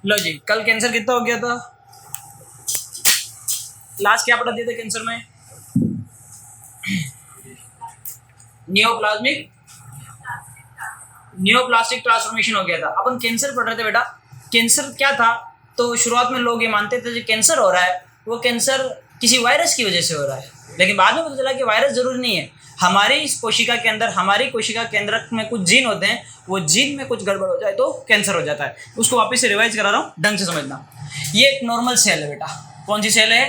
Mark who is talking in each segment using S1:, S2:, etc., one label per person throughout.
S1: लो जी, कल कैंसर कितना हो गया था? लास्ट क्या पढ़ा दिया था कैंसर में? नियोप्लाज्मिक नियोप्लास्टिक ट्रांसफॉर्मेशन हो गया था। अपन कैंसर पढ़ रहे थे बेटा। कैंसर क्या था? तो शुरुआत में लोग ये मानते थे जो कैंसर हो रहा है वो कैंसर किसी वायरस की वजह से हो रहा है, लेकिन बाद में पता चला कि वायरस जरूरी नहीं है। हमारी इस कोशिका के अंदर, हमारी कोशिका के अंदर में कुछ जीन होते हैं, वो जीन में कुछ गड़बड़ हो जाए तो कैंसर हो जाता है। उसको वापस से रिवाइज करा रहा हूँ, ढंग से समझना। ये एक नॉर्मल सेल है बेटा। कौन सी सेल है?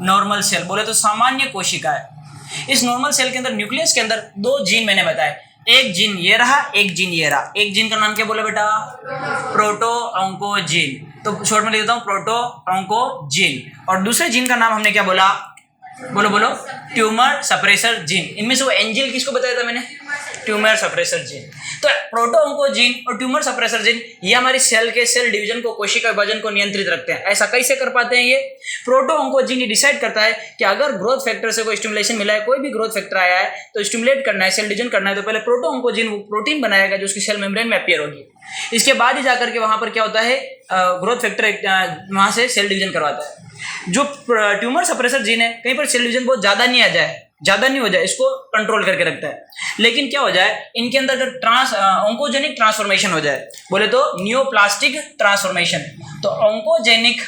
S1: नॉर्मल सेल, बोले तो सामान्य कोशिका है। इस नॉर्मल सेल के अंदर, न्यूक्लियस के अंदर दो जीन मैंने बताए। एक जीन ये रहा, एक जीन ये रहा। एक जीन का नाम क्या बोला बेटा? Proto oncogene. तो शॉर्ट में लिख देता हूँ प्रोटो ऑन्कोजीन। और दूसरे जीन का नाम हमने क्या बोला? बोलो बोलो, ट्यूमर सप्रेसर जीन। इनमें से वो एंजिल किसको बताया था मैंने? Tumour suppressor gene. तो प्रोटो ऑन्कोजीन और ट्यूमर सप्रेसर जीन ये हमारी सेल के सेल डिवीजन को, कोशिका विभाजन को नियंत्रित रखते हैं। ऐसा कैसे कर पाते हैं? ये प्रोटो ऑन्कोजीन ये डिसाइड करता है कि अगर ग्रोथ फैक्टर से कोई स्टिमुलेशन मिला है, कोई भी ग्रोथ फैक्टर आया है तो स्टिमुलेट करना है, सेल डिवीजन करना है, तो पहले प्रोटो ऑन्कोजीन वो प्रोटीन बनाएगा जो उसकी सेल मेम्ब्रेन में अपीयर होगी। इसके बाद ही जाकर के वहां पर क्या होता है, ग्रोथ फैक्टर वहां से सेल डिवीजन करवाता है। जो ट्यूमर सप्रेसर जीन है, कहीं पर सेल डिवीजन बहुत ज्यादा नहीं आ जाए, ज्यादा नहीं हो जाए, इसको कंट्रोल करके रखता है। लेकिन क्या हो जाए, इनके अंदर अगर ऑन्कोजेनिक ट्रांसफॉर्मेशन हो जाए, बोले तो नियोप्लास्टिक ट्रांसफॉर्मेशन, तो ऑन्कोजेनिक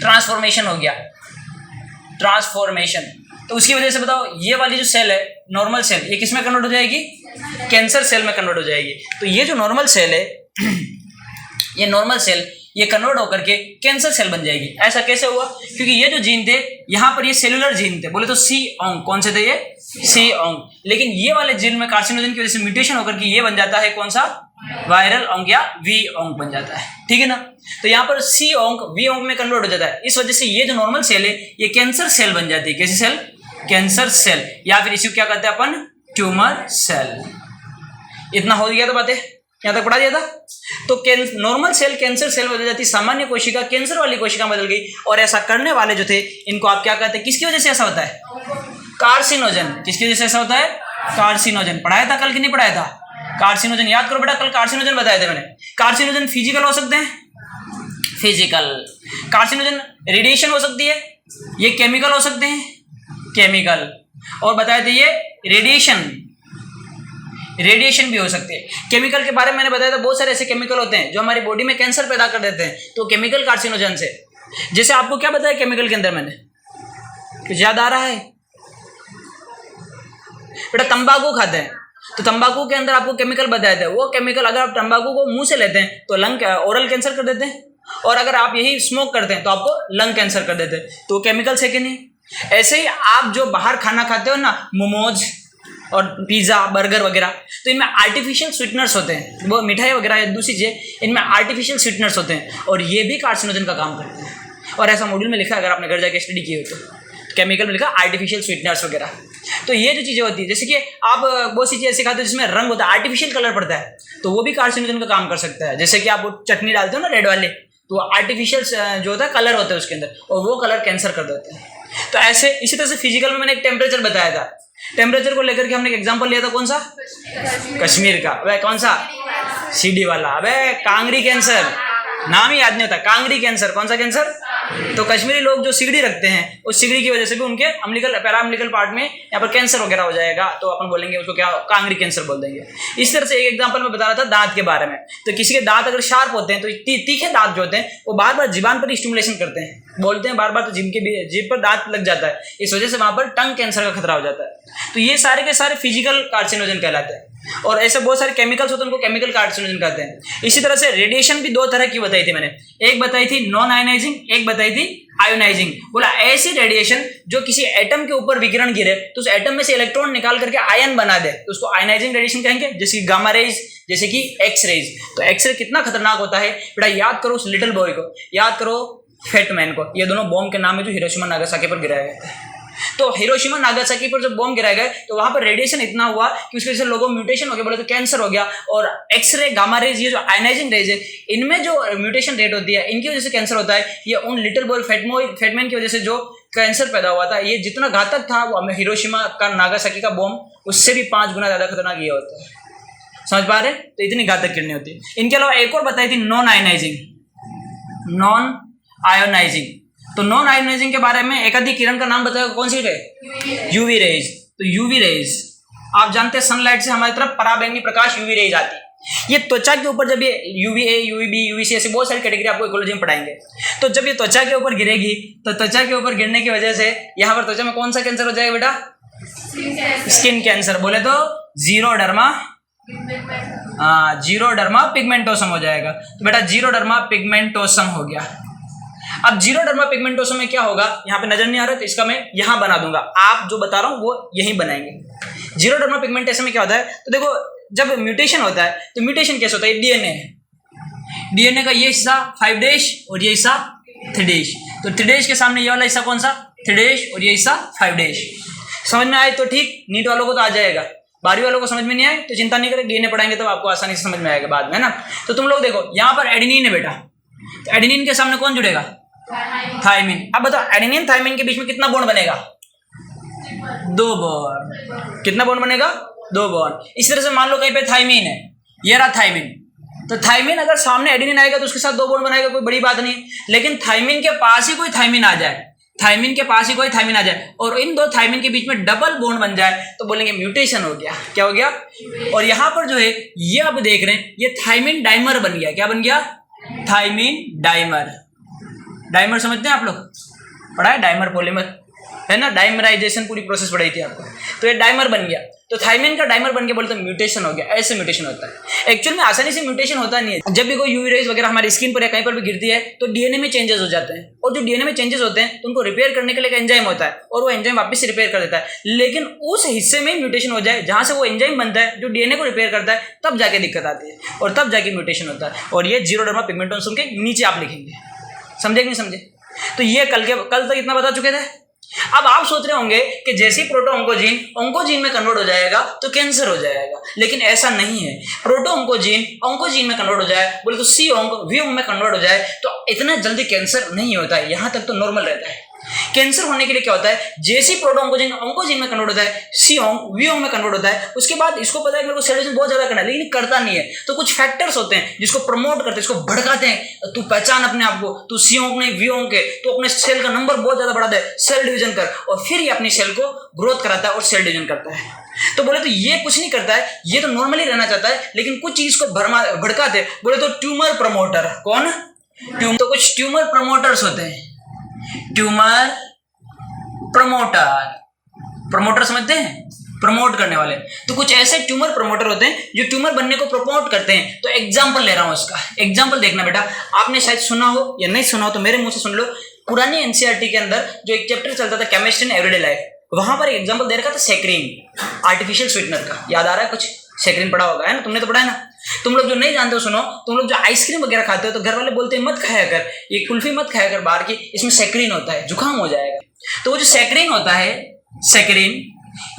S1: ट्रांसफॉर्मेशन हो गया, ट्रांसफॉर्मेशन, तो उसकी वजह से बताओ ये वाली जो सेल है, नॉर्मल सेल, ये किस में कन्वर्ट हो जाएगी? कैंसर सेल में कन्वर्ट हो जाएगी। तो ये जो नॉर्मल सेल है ये नॉर्मल सेल ये कन्वर्ट होकर के कैंसर सेल बन जाएगी। ऐसा कैसे हुआ? क्योंकि ये जो जीन थे यहाँ पर, ये सेलुलर जीन थे, बोले तो सी ऑन्क। कौन से थे ये? सी ऑन्क। लेकिन ये वाले जीन में कार्सिनोजन की वजह से म्यूटेशन होकर के ये बन जाता है कौन सा? वायरल ऑन्क या वी ऑन्क बन जाता है। ठीक है ना? तो यहाँ पर सी ऑन्क वी ऑन्क में कन्वर्ट हो जाता है। इस वजह से ये जो नॉर्मल सेल है ये कैंसर सेल बन जाती है। कैसी सेल? कैंसर सेल, या फिर इसी को क्या कहते हैं अपन? Tumour cell. इतना हो गया तो बातें, यहाँ तक पढ़ा दिया था। तो नॉर्मल सेल कैंसर सेल बदल जाती, सामान्य कोशिका कैंसर वाली कोशिका बदल गई। और ऐसा करने वाले जो थे इनको आप क्या कहते हैं? किसकी वजह से ऐसा होता है? कार्सिनोजन। किसकी वजह से ऐसा होता है? कार्सिनोजन। पढ़ाया था कल कि नहीं पढ़ाया था? कार्सिनोजन याद करो बेटा, कल कार्सिनोजन बताए थे मैंने। कार्सिनोजन फिजिकल हो सकते हैं, फिजिकल। कार्सिनोजन रेडिएशन हो सकती है, ये केमिकल हो सकते हैं, केमिकल। और बताए थे ये रेडिएशन भी हो सकते हैं। केमिकल के बारे में मैंने बताया था, बहुत सारे ऐसे केमिकल होते हैं जो हमारी बॉडी में कैंसर पैदा कर देते हैं, तो केमिकल कार्सिनोजन से। जैसे आपको क्या बताया केमिकल के अंदर मैंने, कुछ याद आ रहा है बेटा? तंबाकू खाते हैं तो तंबाकू के अंदर आपको केमिकल बताया था। वो केमिकल अगर आप तंबाकू को मुंह से लेते हैं तो लंग ओरल कैंसर कर देते हैं, और अगर आप यही स्मोक करते हैं तो आपको लंग कैंसर कर देते हैं। तो केमिकल से कि नहीं? ऐसे ही आप जो बाहर खाना खाते हो ना, मोमोज और पिज़्ज़ा बर्गर वगैरह, तो इनमें आर्टिफिशियल स्वीटनर्स होते हैं। वो मिठाई वगैरह या दूसरी चीज़ें, इनमें आर्टिफिशियल स्वीटनर्स होते हैं और ये भी कार्सिनोजन का काम करते हैं। और ऐसा मॉड्यूल में लिखा है, अगर आपने घर जाके स्टडी की हो तो केमिकल में लिखा आर्टिफिशियल स्वीटनर्स वगैरह। तो ये जो चीज़ें होती है, जैसे कि आप बहुत सी चीज़ें ऐसे खाते हो जिसमें रंग होता है, आर्टिफिशियल कलर पड़ता है, तो वो भी कार्सिनोजन का काम कर सकता है। जैसे कि आप वो चटनी डालते हो ना रेड वाले, तो आर्टिफिशियल जो होता है कलर होता है उसके अंदर, और वो कलर कैंसर कर देते हैं। तो ऐसे इसी तरह से फिजिकल में मैंने एक टेम्परेचर बताया था। टेम्परेचर को लेकर के हमने एक एग्जांपल लिया था, कौन सा? कश्मीर का। वह कौन सा? सीडी वाला। अबे कांगरी कैंसर, नाम ही याद नहीं होता। कांगरी कैंसर, कौन सा कैंसर? तो कश्मीरी लोग जो सिगड़ी रखते हैं, उस सिगड़ी की वजह से भी उनके अम्लिकल पैराअम्लिकल पार्ट में यहाँ पर कैंसर वगैरह हो जाएगा, तो अपन बोलेंगे उसको क्या? कांगरी कैंसर बोल देंगे। इस तरह से एक एग्जांपल में बता रहा था दांत के बारे में। तो किसी के दांत अगर शार्प होते हैं तो तीखे दांत जो होते हैं वो बार बार जीभान पर स्टिमुलेशन करते हैं, बोलते हैं बार बार, तो जीभ पर दांत लग जाता है, इस वजह से वहां पर टंग कैंसर का खतरा हो जाता है। तो ये सारे के सारे फिजिकल कार्सिनोजन कहलाते हैं। और ऐसे बहुत सारे केमिकल्स होते हैं, उनको केमिकल कार्सिनोजन कहते हैं। इसी तरह से रेडिएशन भी दो तरह की बताई थी मैंने, एक बताई थी नॉन आयोनाइजिंग, एक बताई थी आयोनाइजिंग। बोला ऐसी रेडिएशन जो किसी एटम के ऊपर विकिरण गिरे तो उस एटम में से इलेक्ट्रॉन निकाल करके आयन बना दे, तो उसको आयोनाइजिंग रेडिएशन कहेंगे। जैसे कि गामा रेज, जैसे कि एक्स रेज। तो एक्स रे कितना खतरनाक होता है बेटा, याद करो उस लिटिल बॉय को, याद करो फैटमैन को। ये दोनों बॉम्ब के नाम है जो हिरोशिमा नागासाकी पर गिराए गए थे। तो हिरोशिमा नागासाकी पर जब बॉम्ब गिराए गए तो वहां पर रेडिएशन इतना हुआ कि उसकी वजह से लोगों में म्यूटेशन हो गया, बोले तो कैंसर हो गया। और एक्सरे, गामा रेज, ये जो आयोनाइजिंग रेज है, इनमें जो म्यूटेशन रेट होती है, इनकी वजह से कैंसर होता है। ये उन लिटिल बॉय फैटमैन की वजह से जो कैंसर पैदा हुआ था, ये जितना घातक था वो हिरोशिमा का नागासाकी का बॉम्ब उससे भी 5 गुना ज्यादा खतरनाक ये होता है। समझ पा रहे? तो इतनी घातक किरणें होती है। इनके अलावा एक और बताई थी नॉन आयोनाइजिंग। Non ionizing. तो नॉन आयोनाइजिंग के बारे में एक आधी किरण का नाम बताओ, कौन सी रे? UV rays. तो यूवी रेज आप जानते हैं सनलाइट से हमारी तरफ पराबैंगनी प्रकाश यूवी रेज आती है। ये त्वचा के ऊपर जब ये यूवीए, यूवीबी, यूवीसी ऐसी बहुत सारी कैटेगरी आपको इकोलॉजी में पढ़ाएंगे। तो जब ये त्वचा के ऊपर गिरेगी तो त्वचा के ऊपर गिरने की वजह से यहाँ पर त्वचा में कौन सा कैंसर हो जाएगा बेटा? Skin cancer. बोले तो जीरोडर्मा, जीरोडर्मा पिगमेंटोसम हो जाएगा। तो बेटा जीरोडर्मा पिगमेंटोसम हो गया। अब जीरोडर्मा पिगमेंटोसम में क्या होगा, यहाँ पे नजर नहीं आ रहा तो इसका मैं यहाँ बना दूंगा, आप जो बता रहा हूँ वो यहीं बनाएंगे। जीरोडर्मा पिगमेंटोसम में क्या होता है, तो देखो जब म्यूटेशन होता है तो म्यूटेशन कैसे होता है, डीएनए है, डीएनए का ये हिस्सा 5 डेश और ये हिस्सा 3 डेश। तो 3 डेश के सामने ये वाला हिस्सा कौन सा? 3 डेश और ये हिस्सा 5 डेश। समझ में आए तो ठीक, नीट वालों को तो आ जाएगा, 12वीं वालों को समझ में नहीं आए तो चिंता नहीं करें, डीएनए पढ़ाएंगे तो आपको आसानी से समझ में आएगा बाद में, है ना। तो तुम लोग देखो यहाँ पर एडेनिन है बेटा, तो एडेनिन के सामने कौन जुड़ेगा? थायमिन। अब बताओ एडेनिन थायमिन के बीच में कितना बॉन्ड बनेगा? 2 बॉन्ड। कितना बॉन्ड बनेगा? 2 बॉन्ड। इस तरह से मान लो कहीं पे थायमिन है, ये रहा थायमिन, तो थायमिन अगर सामने एडेनिन आएगा तो उसके साथ 2 बॉन्ड बनाएगा, कोई बड़ी बात नहीं। लेकिन थायमिन के पास ही कोई थायमिन आ जाए, थायमिन के पास ही कोई थायमिन आ जाए और इन 2 थायमिन के बीच में डबल बॉन्ड बन जाए तो बोलेंगे म्यूटेशन हो गया। क्या हो गया? और यहाँ पर जो है ये आप देख रहे हैं ये थायमिन डाइमर बन गया। क्या बन गया? Thiamine dimer. डाइमर समझते हैं आप लोग, पढ़ा है डाइमर पॉलीमर, है ना, डाइमराइजेशन पूरी प्रोसेस पढ़ाई थी आपको। तो ये डाइमर बन गया, तो थायमिन का डाइमर बन गया, बोलते म्यूटेशन हो गया। ऐसे म्यूटेशन होता है। एक्चुअल में आसानी से म्यूटेशन होता नहीं है। जब भी कोई यूवी रेज वगैरह हमारी स्किन पर या कहीं पर भी गिरती है तो डीएनए में चेंजेस हो जाते हैं, और जो डीएनए में चेंजेस होते हैं तो उनको रिपेयर करने के लिए एक एंजाइम होता है और वो एंजाइम वापस से रिपेयर कर देता है। लेकिन उस हिस्से में म्यूटेशन हो जाए जहां से वो एंजाइम बनता है जो डीएनए को रिपेयर करता है, तब जाके दिक्कत आती है और तब जाके म्यूटेशन होता है। और ये जीरोडर्मा पिगमेंटोसम के नीचे आप लिखेंगे। समझे कि नहीं समझे? तो ये कल तक इतना बता चुके थे। अब आप सोच रहे होंगे कि जैसे ही प्रोटो ऑन्कोजीन ऑन्कोजीन में कन्वर्ट हो जाएगा तो कैंसर हो जाएगा, लेकिन ऐसा नहीं है। प्रोटो ऑन्कोजीन ऑन्कोजीन में कन्वर्ट हो जाए, बोले तो सी ऑन्क वी ऑन्क में कन्वर्ट हो जाए तो इतना जल्दी कैंसर नहीं होता है, यहां तक तो नॉर्मल रहता है। कैंसर होने के लिए क्या होता है, जैसे ही प्रोटो ऑन्कोजीन ऑन्कोजीन में कन्वर्ट होता है, सी ऑन्क वी ऑन्क में कन्वर्ट होता है, उसके बाद इसको पता है कि मेरे को सेल डिवीजन बहुत ज्यादा करना है, लेकिन करता नहीं है। तो कुछ फैक्टर्स होते हैं जिसको प्रमोट करते हैं, इसको भड़काते हैं, तू पहचान अपने आप को, तू सी ऑन्क नहीं वी ऑन्क है, तो अपने सेल का नंबर बहुत ज्यादा बढ़ा दे, सेल डिवीजन कर, और फिर ये अपनी सेल को ग्रोथ कराता है और सेल डिवीजन करता है। तो बोले तो ये कुछ नहीं करता है, ये तो नॉर्मली रहना चाहता है, लेकिन कुछ चीज को भड़काते। बोले तो ट्यूमर प्रमोटर। कौन? तो कुछ ट्यूमर प्रमोटर्स होते हैं, ट्यूमर प्रमोटर। प्रमोटर समझते हैं, प्रमोट करने वाले। तो कुछ ऐसे ट्यूमर प्रमोटर होते हैं जो ट्यूमर बनने को प्रमोट करते हैं। तो एग्जांपल ले रहा हूं इसका, एग्जांपल देखना बेटा, आपने शायद सुना हो या नहीं सुना हो तो मेरे मुंह से सुन लो। पुरानी एनसीईआरटी के अंदर जो एक चैप्टर चलता था केमिस्ट्री इन एवरीडे लाइफ, वहां पर एग्जांपल दे रखा था सैकरीन, आर्टिफिशियल स्वीटनर का। याद आ रहा है कुछ? सैकरीन पढ़ा होगा, है ना, तुमने तो पढ़ा है ना। तुम लोग जो नहीं जानते हो सुनो, तुम लोग जो आइसक्रीम वगैरह खाते हो तो घर वाले बोलते हैं मत खाया कर, ये कुल्फी मत खाया कर बाहर की, इसमें सैकरीन होता है, जुकाम हो जाएगा। तो वो जो सैकरीन होता है, सैकरीन,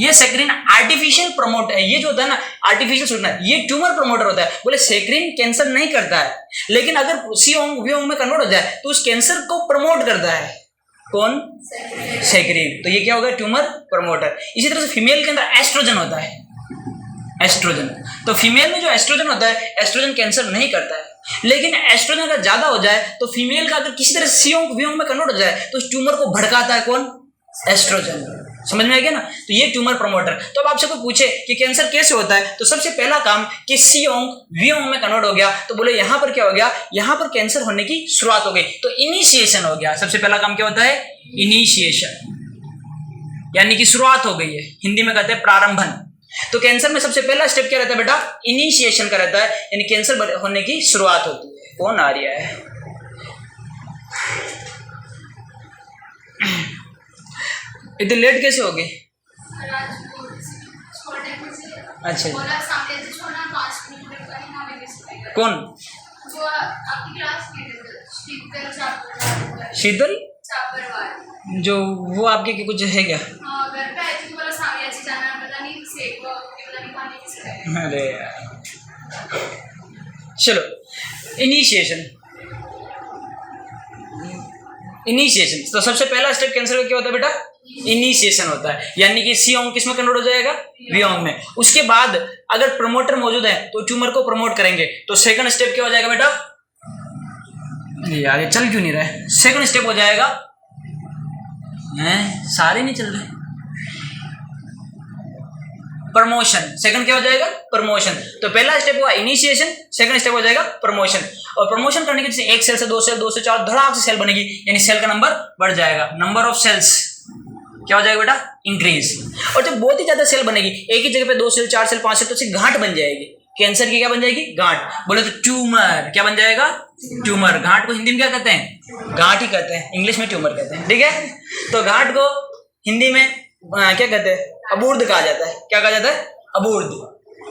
S1: ये सैकरीन आर्टिफिशियल प्रमोट है। ये जो होता है ना आर्टिफिशियल स्वीटनर, ये ट्यूमर प्रमोटर होता है। बोले सैकरीन कैंसर नहीं करता है, लेकिन अगर सी ओंग वी ओंग में कन्वर्ट हो जाए तो उस कैंसर को प्रमोट करता है। कौन? सैकरीन। तो ये क्या होगा? Tumour promoter. इसी तरह से फीमेल के अंदर एस्ट्रोजन होता है, एस्ट्रोजन। तो फीमेल में जो एस्ट्रोजन होता है, एस्ट्रोजन कैंसर नहीं करता है, लेकिन एस्ट्रोजन अगर ज्यादा हो जाए तो फीमेल का अगर किसी तरह सी ओंग वी ओंग में कन्वर्ट हो जाए तो उस ट्यूमर को भड़काता है। कौन? एस्ट्रोजन। समझ में आ गया ना। तो ये ट्यूमर प्रमोटर। तो अब आपसे कोई पूछे कि कैंसर कैसे होता है, तो सबसे पहला काम कि सी ओंग वी ओंग में कन्वर्ट हो गया तो बोले यहां पर क्या हो गया, यहां पर कैंसर होने की शुरुआत हो गई, तो इनिशिएशन हो गया। सबसे पहला काम क्या होता है? इनिशिएशन, यानी कि शुरुआत हो गई है, हिंदी में कहते हैं प्रारंभन। तो कैंसर में सबसे पहला स्टेप क्या रहता है बेटा? इनिशिएशन का रहता है, यानी कैंसर होने की शुरुआत होती है। कौन आ रहा है? इतनी लेट कैसे हो गई? अच्छा, कौन? शीतल, जो वो आपके कुछ है क्या? अरे यार, चलो इनिशिएशन। इनिशिएशन तो सबसे पहला स्टेप कैंसर का क्या होता है बेटा? इनिशिएशन होता है, यानी कि सी ओंग किस में कन्वर्ट हो जाएगा? वी ओंग में। उसके बाद अगर प्रमोटर मौजूद है तो ट्यूमर को प्रमोट करेंगे, तो सेकंड स्टेप क्या हो जाएगा बेटा? यार ये चल क्यों नहीं रहा है? सेकंड स्टेप हो जाएगा, सारे नहीं चल रहे। प्रमोशन, सेकंड क्या हो जाएगा? प्रमोशन। तो पहला स्टेप हुआ इनिशिएशन, सेकंड स्टेप हो जाएगा प्रमोशन। और प्रमोशन करने के जैसे एक सेल से 2 सेल, 2 से 4 धड़ाक से सेल बनेगी, यानी सेल का नंबर बढ़ जाएगा। नंबर ऑफ सेल्स क्या हो जाएगा बेटा? इंक्रीज। और जब बहुत ही ज्यादा सेल बनेगी, एक ही जगह पे 2 सेल, 4 सेल, 5 सेल, तो उसकी गांठ बन जाएगी। कैंसर की क्या बन जाएगी? गांठ। बोले तो ट्यूमर, क्या बन जाएगा? ट्यूमर। गांठ को हिंदी में क्या कहते हैं? गांठ ही कहते हैं, इंग्लिश में ट्यूमर कहते हैं, ठीक है। तो गांठ को हिंदी में क्या कहते हैं? अबूर्द कहा जाता है। क्या कहा जाता है? अबूर्द,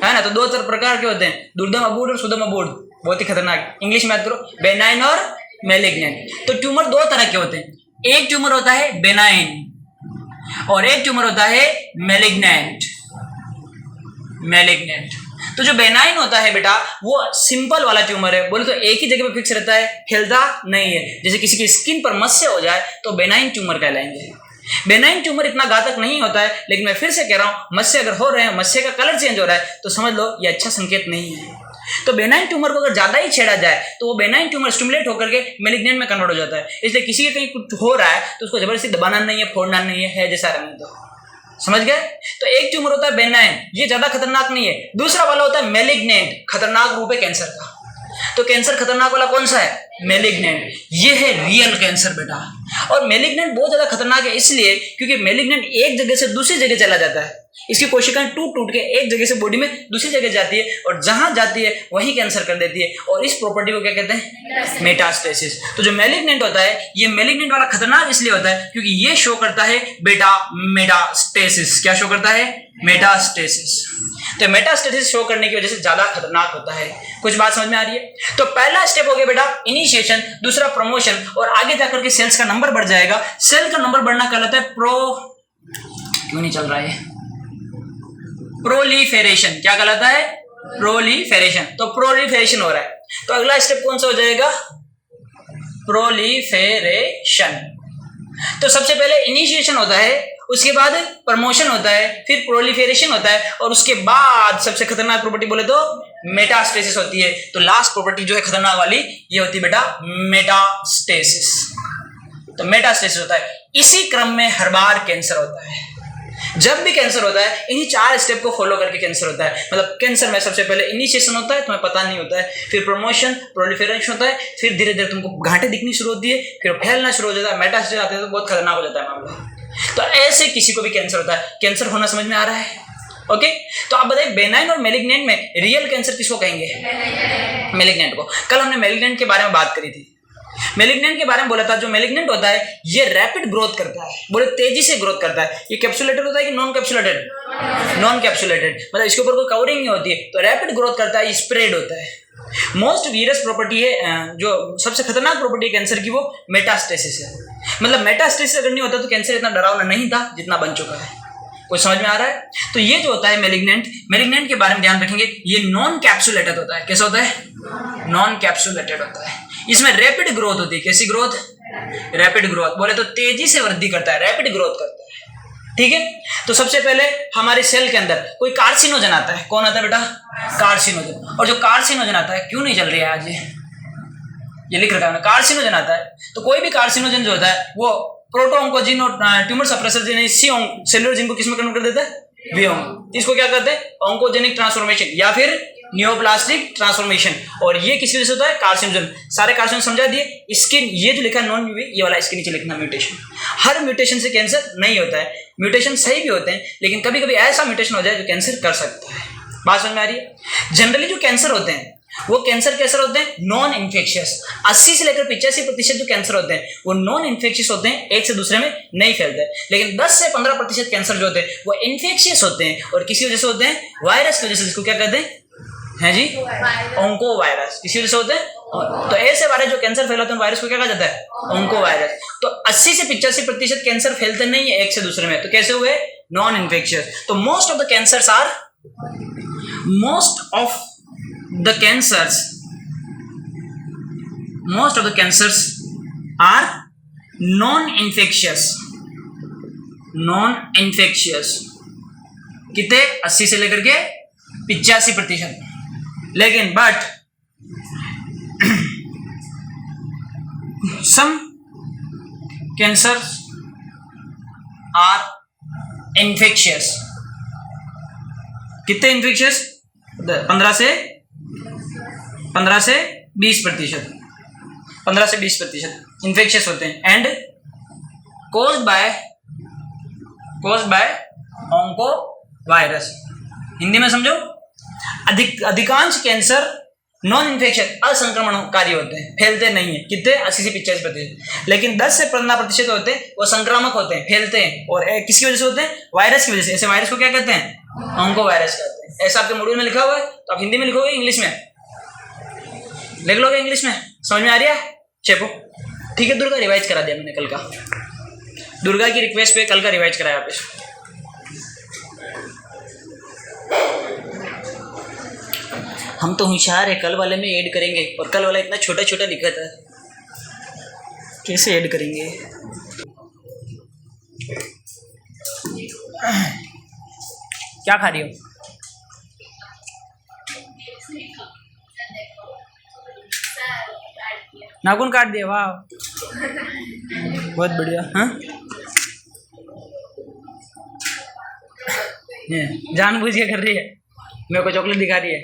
S1: है ना। तो 2 प्रकार के होते हैं, दुर्दम अबूर्द और सुदम अबूर्द, बहुत ही खतरनाक। इंग्लिश में याद करो, बेनाइन और मैलिग्नेंट। तो ट्यूमर 2 तरह के होते हैं, एक ट्यूमर होता है बेनाइन और एक ट्यूमर होता है मैलिग्नेंट। मैलिग्नेंट तो जो बेनाइन होता है बेटा, वो सिंपल वाला ट्यूमर है। बोले तो एक ही जगह पे फिक्स रहता है, हिलता नहीं है। जैसे किसी की स्किन पर मस्से हो जाए तो बेनाइन ट्यूमर कहलाएंगे। बेनाइन ट्यूमर इतना घातक नहीं होता है, लेकिन मैं फिर से कह रहा हूं, मस्से अगर हो रहे हैं, मस्से का कलर चेंज हो रहा है, तो समझ लो ये अच्छा संकेत नहीं है। तो बेनाइन ट्यूमर को अगर ज्यादा ही छेड़ा जाए तो वो बेनाइन ट्यूमर स्टिमुलेट होकर के मैलिग्नेंट में कन्वर्ट हो जाता है। इसलिए किसी के कहीं कुछ हो रहा है तो उसको जबरदस्ती दबाना नहीं है, फोड़ना नहीं है जैसा रहने दो। समझ गए? तो एक ट्यूमर होता है बेनाइन, ये ज्यादा खतरनाक नहीं है। दूसरा वाला होता है मैलिग्नेंट, खतरनाक रूप है कैंसर का। तो कैंसर खतरनाक वाला कौन सा है? मैलिग्नेंट। ये है रियल कैंसर बेटा। और मैलिग्नेंट बहुत ज्यादा खतरनाक है इसलिए क्योंकि मैलिग्नेंट एक जगह से दूसरी जगह चला जाता है। इसकी कोशिकाएं टूट टूट के एक जगह से बॉडी में दूसरी जगह जाती है और जहां जाती है वहीं कैंसर कर देती है। और इस प्रॉपर्टी को क्या कहते हैं? मेटास्टेसिस। तो जो मैलिग्नेंट होता है, ये मैलिग्नेंट वाला खतरनाक इसलिए होता है क्योंकि ये शो करता है बेटा मेटास्टेसिस। क्या शो करता है? मेटास्टेसिस। तो मेटास्टेसिस शो करने की वजह से ज्यादा खतरनाक होता है। कुछ बात समझ में आ रही है? तो पहला स्टेप हो गया बेटा इनिशिएशन, दूसरा प्रमोशन, और आगे जाकर के सेल्स का नंबर बढ़ जाएगा। सेल का नंबर बढ़ना कहलाता है क्यों नहीं चल रहा है? प्रोलिफेरेशन। क्या कहलाता है? प्रोलिफेरेशन। तो प्रोलिफेरेशन हो रहा है, तो अगला स्टेप कौन सा हो जाएगा? प्रोलिफेरेशन। तो सबसे पहले इनिशिएशन होता है, उसके बाद प्रमोशन होता है, फिर प्रोलिफेरेशन होता है, और उसके बाद सबसे खतरनाक प्रॉपर्टी बोले तो मेटास्टेसिस होती है। तो लास्ट प्रॉपर्टी जो है खतरनाक वाली, ये होती है बेटा मेटास्टेसिस। तो मेटास्टेसिस होता है। इसी क्रम में हर बार कैंसर होता है। जब भी कैंसर होता है इन्हीं 4 स्टेप को फॉलो करके कैंसर होता है। मतलब कैंसर में सबसे पहले इनिशिएशन होता है, तुम्हें पता नहीं होता है, फिर प्रमोशन, प्रोलिफेरेशन होता है, फिर धीरे धीरे तुमको गांठें दिखनी शुरू होती है, फिर फैलना शुरू हो जाता है, मेटास्टेसिस आते हैं तो बहुत खतरनाक हो जाता है मामला। तो ऐसे किसी को भी कैंसर होता है। कैंसर होना समझ में आ रहा है? ओके। तो आप बताइए बेनाइन और मैलिग्नेंट में रियल कैंसर किसको कहेंगे? मैलिग्नेंट को। कल हमने मैलिग्नेंट के बारे में बात करी थी। मैलिग्नेंट के बारे में बोला था, जो मैलिग्नेंट होता है ये रैपिड ग्रोथ करता है, बोले तेजी से ग्रोथ करता है। ये कैप्सुलेटेड होता है कि नॉन कैप्सुलेटेड? नॉन कैप्सुलेटेड, मतलब इसके ऊपर कोई कवरिंग नहीं होती है। तो रैपिड ग्रोथ करता है, स्प्रेड होता है। मोस्ट वीरियस प्रॉपर्टी है, जो सबसे खतरनाक प्रॉपर्टी है कैंसर की, वो मेटास्टेसिस है। मतलब मेटास्टेसिस अगर नहीं होता तो कैंसर इतना डरावना नहीं था जितना बन चुका है। कुछ समझ में आ रहा है? तो ये जो होता है मैलिग्नेंट के बारे में ध्यान रखेंगे, ये नॉन कैप्सुलेटेड होता है। कैसा होता है? नॉन कैप्सुलेटेड होता है। इसमें रैपिड ग्रोथ होती है। कैसी ग्रोथ? Rapid growth. बोले तो तेजी से वृद्धि करता है, रैपिड ग्रोथ करता है। ठीक है। तो सबसे पहले हमारे सेल के अंदर कोई कार्सिनोजन आता है। कौन आता है बेटा? कार्सिनोजन। और जो कार्सिनोजन आता है, क्यों नहीं चल रही है आज ये लिख रखा है कार्सिनोजन आता है। तो कोई भी कार्सिनोजन जो होता है वो प्रोटो ऑन्कोजीन और ट्यूमर सप्रेसर जीन, सी सेलुलर जीन को किसमें कन्वर्ट कर देता है? वी। इसको क्या कहते हैं? ऑन्कोजेनिक ट्रांसफॉर्मेशन या फिर नियोप्लास्टिक ट्रांसफॉर्मेशन। और ये किस वजह से होता है? कार्सिनोजन। सारे कार्सिनोजन समझा दिए। स्किन, ये जो लिखा है नॉन यूवी, ये वाला इसके नीचे लिखना म्यूटेशन। हर म्यूटेशन से कैंसर नहीं होता है, म्यूटेशन सही भी होते हैं, लेकिन कभी कभी ऐसा म्यूटेशन हो जाए जो कैंसर कर सकता है। बात समझ में आ रही है? जनरली जो कैंसर होते हैं वो कैंसर कैंसर होते हैं नॉन इन्फेक्शियस। 80 से लेकर 85% जो कैंसर होते हैं वो नॉन इन्फेक्शियस होते हैं, एक से दूसरे में नहीं फैलते। लेकिन 10 से 15% कैंसर जो होते हैं वो इन्फेक्शियस होते हैं, और किसी वजह से होते हैं? वायरस की वजह से। जिसको क्या कहते हैं? है जी, ऑन्को वायरस। किसी वजह से होते हैं। तो ऐसे वायरस जो कैंसर फैलाते हैं वायरस को क्या कहा जाता है? Onco virus. तो 80 से 85% कैंसर फैलते नहीं है एक से दूसरे में, तो कैसे हुए? Non infectious. तो most of the cancers are non infectious. कितने? 80 से लेकर के 85%। लेकिन but some cancer are infectious. कितने इन्फेक्शियस? 15 से 20%, 15 से 20% इन्फेक्शियस होते हैं। And caused by onco virus. Hindi में समझो, अधिकांश कैंसर नॉन इन्फेक्शन असंक्रमणकारी होते हैं, फैलते नहीं है। कितने? 80 से 85%। लेकिन 10 से 15% होते हैं वो संक्रामक होते हैं, फैलते हैं। और किसकी वजह से होते हैं? वायरस की वजह से। ऐसे वायरस को क्या कहते हैं? ऑन्को वायरस कहते हैं। ऐसा आपके मॉड्यूल में लिखा हुआ है, तो आप हिंदी में लिखोगे, इंग्लिश में लिख लोगे? इंग्लिश में समझ में आ रही है? चेपो ठीक है। दुर्गा रिवाइज करा दिया मैंने कल का, दुर्गा की रिक्वेस्ट पे कल का रिवाइज कराया आप। हम तो होशियार है, कल वाले में ऐड करेंगे, और कल वाला इतना छोटा छोटा लिखा था, कैसे ऐड करेंगे? क्या खा रही हो? नाखून काट दिया, वाह बहुत बढ़िया। हाँ जानबूझ के कर रही है, मेरे को चॉकलेट दिखा रही है।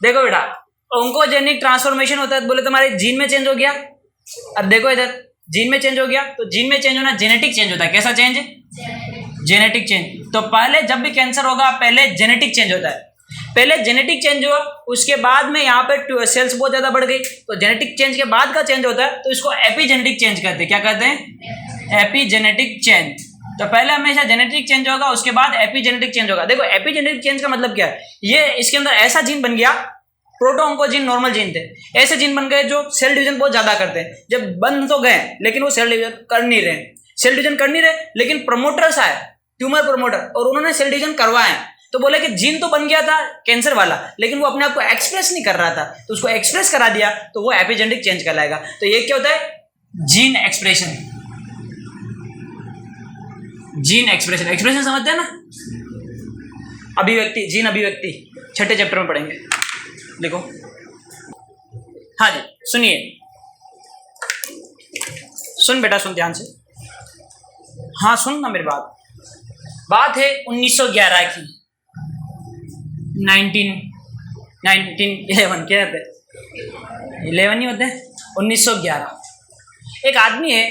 S1: देखो बेटा, ऑन्कोजेनिक ट्रांसफॉर्मेशन होता है, बोले तुम्हारे जीन में चेंज हो गया। अब देखो इधर, जीन में चेंज हो गया, तो जीन में चेंज होना जेनेटिक चेंज होता है। कैसा चेंज? Genetic change. तो पहले जब भी कैंसर होगा, पहले जेनेटिक चेंज होता है। पहले जेनेटिक चेंज हुआ, उसके बाद में यहाँ पे सेल्स बहुत ज्यादा बढ़ गई, तो जेनेटिक चेंज के बाद का चेंज होता है, तो इसको एपीजेनेटिक चेंज कहते हैं। क्या कहते हैं? Epigenetic change. तो पहले हमेशा जेनेटिक चेंज होगा, उसके बाद एपीजेनेटिक चेंज होगा। देखो एपीजेनेटिक चेंज का मतलब क्या है? ये इसके अंदर ऐसा जीन बन गया, प्रोटो ऑन्कोजीन नॉर्मल जीन थे, ऐसे जीन बन गए जो सेल डिवीजन बहुत ज्यादा करते हैं। जब बन तो गए, लेकिन वो सेल डिवीजन कर नहीं रहे, लेकिन प्रमोटर्स आए, ट्यूमर प्रमोटर, और उन्होंने सेल डिवीजन करवाए। तो बोले कि जीन तो बन गया था कैंसर वाला, लेकिन वो अपने आप को एक्सप्रेस नहीं कर रहा था, तो उसको एक्सप्रेस करा दिया, तो वो एपीजेनेटिक चेंज कहलाएगा। तो ये क्या होता है? Gene expression. जीन एक्सप्रेशन समझते हैं ना? अभिव्यक्ति, जीन अभिव्यक्ति 6ठे चैप्टर में पढ़ेंगे। देखो, हाँ जी सुनिए, सुन बेटा, सुन ध्यान से। हाँ सुन ना मेरी बात है 1911 की, 1911 क्या होते? 11 ही होते हैं। 1911 एक आदमी है,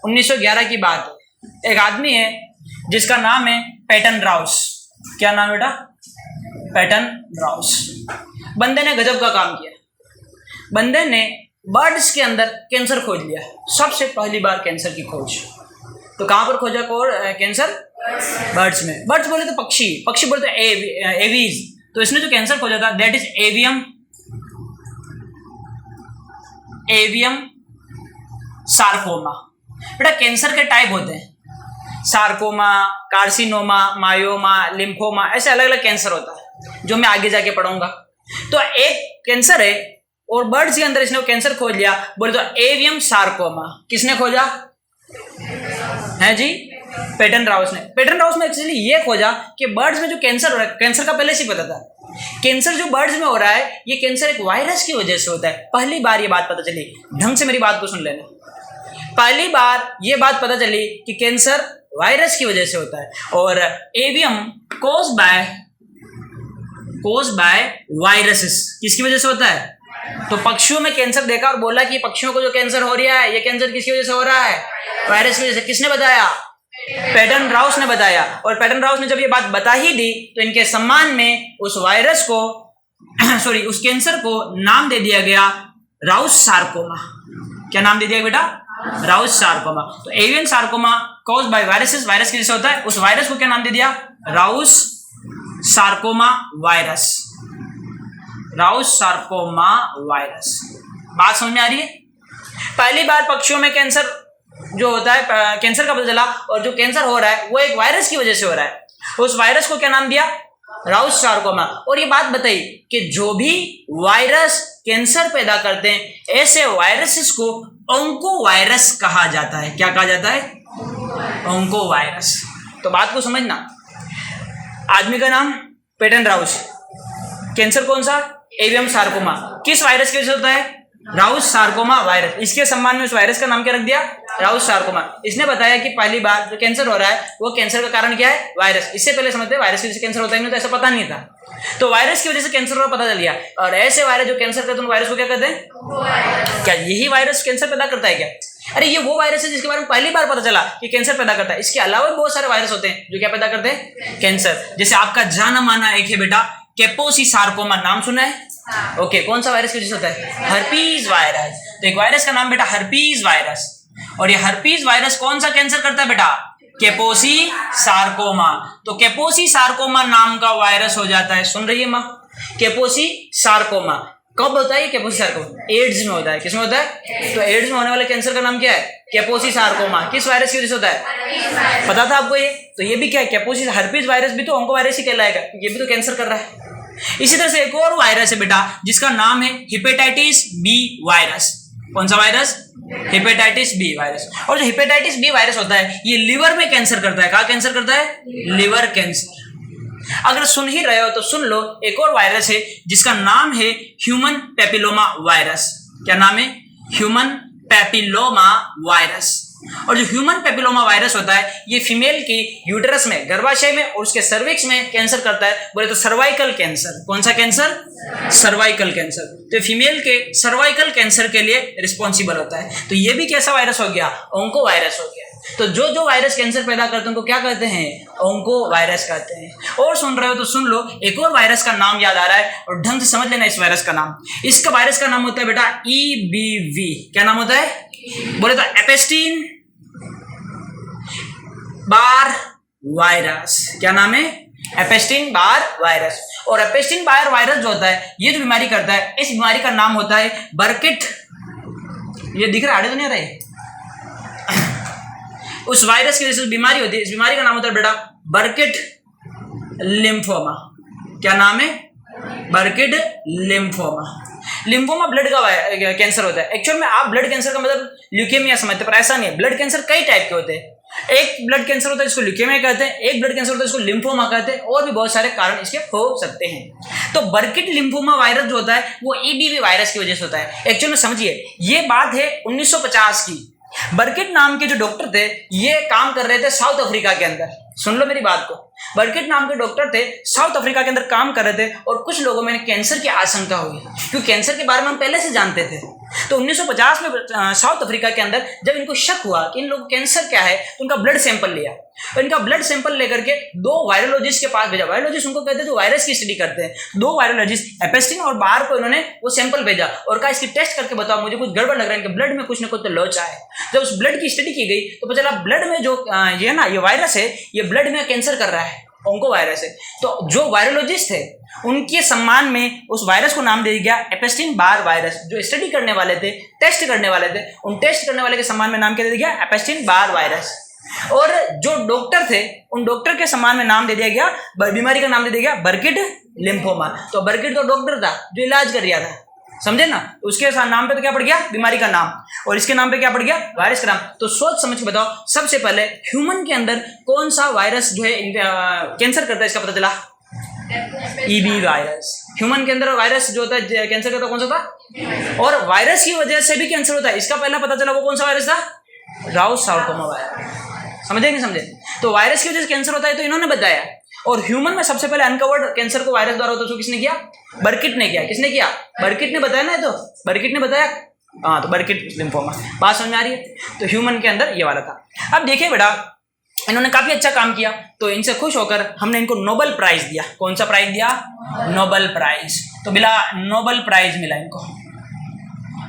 S1: 1911 की बात है। एक आदमी है जिसका नाम है पैटन राउस। क्या नाम बेटा? Peyton Rous. बंदे ने गजब का काम किया। बंदे ने बर्ड्स के अंदर कैंसर खोज लिया, सबसे पहली बार कैंसर की खोज। तो कहाँ पर खोजा कैंसर? बर्ड्स में। बर्ड्स बोले तो पक्षी बोले तो एवीज। तो इसने जो कैंसर खोजा था, दैट इज एवियम सार्कोमा। बेटा कैंसर के टाइप होते हैं, सार्कोमा, कार्सिनोमा, मायोमा, लिम्फोमा, ऐसे अलग अलग कैंसर होता है, जो मैं आगे जाके पढ़ूंगा। तो एक कैंसर है, और बर्ड्स के अंदर इसने वो कैंसर खोज लिया, बोले तो एवियम सार्कोमा। किसने खोजा है जी? पैटन राउस ने। पैटन राउस ने एक्चुअली ये खोजा कि बर्ड्स में जो कैंसर हो रहा है, कैंसर का पहले से पता था, कैंसर जो बर्ड्स में हो रहा है, ये कैंसर एक वायरस की वजह से होता है। पहली बार ये बात पता चली, ढंग से मेरी बात को सुन लेना। पहली बार ये बात पता चली कि कैंसर वायरस की वजह से होता है, और एवियम कोज बाय वायरसेस किसकी वजह से होता है? तो पक्षियों में कैंसर देखा और बोला कि पक्षियों को जो कैंसर हो रहा है, ये कैंसर किसकी वजह से हो रहा है? वायरस की वजह से। किसने बताया? पैटन राउस ने बताया। और पैटन राउस ने जब ये बात बता ही दी, तो इनके सम्मान में उस वायरस को उस कैंसर को नाम दे दिया गया राउस सार्कोमा। क्या नाम दे दिया बेटा? Rous sarcoma. तो avian sarcoma cause by viruses, virus की वजह से होता है। उस वायरस को क्या नाम दे दिया? Rouse sarcoma virus. Rouse sarcoma virus. बात समझ में आ रही है? पहली बार पक्षियों में कैंसर जो होता है, कैंसर का पता चला, और जो कैंसर हो रहा है वो एक वायरस की वजह से हो रहा है। उस वायरस को क्या नाम दिया? Rouse sarcoma. और ये बात बताई कि जो भी वायरस कैंसर पैदा करते हैं, ऐसे वायरसेस को ऑन्को वायरस कहा जाता है। क्या कहा जाता है? Onco virus. तो बात को समझना, आदमी का नाम पैटन राउस, कैंसर कौन सा? Avium sarcoma. किस वायरस की वजह से होता है? Rouse sarcoma virus. इसके सम्मान में उस वायरस का नाम क्या रख दिया? Rouse sarcoma. इसने बताया कि पहली बार जो कैंसर हो रहा है वो कैंसर का कारण क्या है? वायरस। इससे पहले समझते वायरस की वजह से कैंसर होता ही नहीं, तो ऐसा पता नहीं था। तो वायरस की वजह से कैंसर हो पता चल गया। और ऐसे वायरस जो कैंसर करते हैं वायरस को क्या कहते हैं? क्या यही वायरस कैंसर पैदा करता है क्या? अरे ये वो वायरस है जिसके बारे में पहली बार पता चला कि कैंसर पैदा करता है। इसके अलावा बहुत सारे वायरस होते हैं जो क्या पैदा करते हैं? कैंसर। जैसे आपका जाना माना एक है बेटा कैपोसी सार्कोमा, नाम सुना है? ओके, कौन सा वायरस की वजह से होता है? Herpes virus. तो एक वायरस का नाम बेटा हर्पीज वायरस। और ये हर्पीज वायरस कौन सा कैंसर करता है बेटा? कैपोसी सार्कोमा। तो कैपोसी सार्कोमा नाम का वायरस हो जाता है, सुन रही है माँ? कैपोसी सार्कोमा कब होता है? कैपोसी सार्कोमा एड्स में होता है। किसमें होता है? तो एड्स में होने वाले कैंसर का नाम क्या है? कैपोसी सार्कोमा। किस वायरस की वजह से होता है? पता था आपको ये? तो ये भी क्या है? कैपोसी हर्पीज वायरस भी तो ऑन्को वायरस ही कहलाएगा, ये भी तो कैंसर कर रहा है। इसी तरह से एक और वायरस है बेटा जिसका नाम है हेपेटाइटिस बी वायरस। कौन सा वायरस? Hepatitis B virus. और जो हेपेटाइटिस बी वायरस होता है ये लिवर में कैंसर करता है। कहाँ कैंसर करता है? Liver cancer. अगर सुन ही रहे हो तो सुन लो, एक और वायरस है जिसका नाम है ह्यूमन पेपिलोमा वायरस। क्या नाम है? Human papilloma virus. और जो ह्यूमन पेपिलोमा वायरस होता है ये फीमेल की यूटेरस में, गर्भाशय में और उसके सर्विक्स में कैंसर करता है। बोले तो सर्वाइकल कैंसर। कौन सा कैंसर? Cervical cancer. तो फीमेल के सर्वाइकल कैंसर के लिए रिस्पॉन्सिबल होता है। तो ये भी कैसा वायरस हो गया? ऑन्को वायरस हो गया। तो जो जो वायरस कैंसर पैदा करते हैं उनको क्या कहते हैं? ऑन्को वायरस कहते हैं। और सुन रहे हो तो सुन लो, एक और वायरस का नाम याद आ रहा है और ढंग से समझ लेना इस वायरस का नाम। इसका वायरस का नाम होता है बेटा EBV। क्या नाम होता है? बोले तो एपेस्टीन बार वायरस। क्या नाम है? एपेस्टीन बार वायरस। और एपेस्टीन बार वायरस जो होता है ये जो बीमारी करता है, इस बीमारी का नाम होता है बर्किट। ये दिख रहा है? आड़े तो नहीं आ रहे? उस वायरस की वजह से बीमारी होती है, इस बीमारी का नाम होता है बेटा बर्किट लिम्फोमा। क्या नाम है? बर्किट लिम्फोमा। लिम्फोमा ब्लड का कैंसर होता है। एक्चुअल में आप ब्लड कैंसर का मतलब ल्यूकेमिया समझते, पर ऐसा नहीं है। ब्लड कैंसर कई टाइप के होते हैं। एक ब्लड कैंसर होता है जिसको ल्यूकेमिया कहते हैं, एक ब्लड कैंसर होता है जिसको लिम्फोमा कहते हैं, और भी बहुत सारे कारण इसके हो सकते हैं। तो बर्किट लिम्फोमा वायरस जो होता है वो EBV वायरस की वजह से होता है। एक्चुअल में समझिए, ये बात है 1950 की। बर्किट नाम के जो डॉक्टर थे ये काम कर रहे थे साउथ अफ्रीका के अंदर। सुन लो मेरी बात को, बर्किट नाम के डॉक्टर थे, साउथ अफ्रीका के अंदर काम कर रहे थे और कुछ लोगों में कैंसर की आशंका हुई, क्योंकि कैंसर के बारे में हम पहले से जानते थे। तो 1950 में साउथ अफ्रीका के अंदर जब इनको शक हुआ कि इन लोगों को कैंसर क्या है, तो उनका ब्लड सैंपल लिया और इनका ब्लड सैंपल लेकर के 2 वायरोलॉजिस्ट के पास भेजा। वायरोलॉजिस्ट उनको कहते हैं जो वायरस की स्टडी करते हैं। 2 वायरोलॉजिस्ट एपेस्टीन और बार को इन्होंने वो सैंपल भेजा और कहा इसकी टेस्ट करके बताओ, मुझे कुछ गड़बड़ लग रहा है, इनके ब्लड में कुछ ना कुछ तो लोचा है। जब उस ब्लड की स्टडी की गई तो पता चला ब्लड में जो ये ना ये वायरस है ये ब्लड में कैंसर कर रहा है, ऑन्को वायरस है। तो जो वायरोलॉजिस्ट थे उनके सम्मान में उस वायरस को नाम दे दिया एपेस्टीन बार वायरस। जो स्टडी करने वाले थे, टेस्ट करने वाले थे, उन टेस्ट करने वाले के सम्मान में नाम क्या दे दिया? एपेस्टीन बार वायरस। और जो डॉक्टर थे उन डॉक्टर के सम्मान में नाम दे दिया गया, बीमारी का नाम दे दिया गया बर्किट लिम्फोमा। तो बर्किट तो डॉक्टर था जो इलाज कर रहा था, समझे ना? उसके नाम पे तो क्या पड़ गया? बीमारी का नाम। और इसके नाम पे क्या पड़ गया? वायरस का नाम। तो सोच समझ के बताओ, सबसे पहले ह्यूमन के अंदर कौन सा वायरस जो है कैंसर करता है, इसका पता चला? EBV virus. ह्यूमन के अंदर वायरस जो होता है कैंसर करता है कौन सा था? और वायरस की वजह से भी कैंसर होता है, इसका पहला पता चला वो कौन सा वायरस था? Rouse sarcoma virus. समझे नहीं समझे? तो वायरस की वजह से कैंसर होता है तो इन्होंने बताया। और ह्यूमन में सबसे पहले अनकवर्ड कैंसर को वायरस द्वारा होता है, तो किसने किया? बर्किट ने किया। किसने किया? बर्किट ने बताया ना। तो बर्किट ने बताया, हाँ, तो बर्किट लिम्फोमा। बात समझ में आ रही है? तो ह्यूमन के अंदर ये वाला था। अब देखिए बेटा, इन्होंने काफी अच्छा काम किया तो इनसे खुश होकर हमने इनको नोबेल प्राइज दिया। कौन सा प्राइज दिया? Nobel prize. तो मिला, नोबेल प्राइज मिला इनको।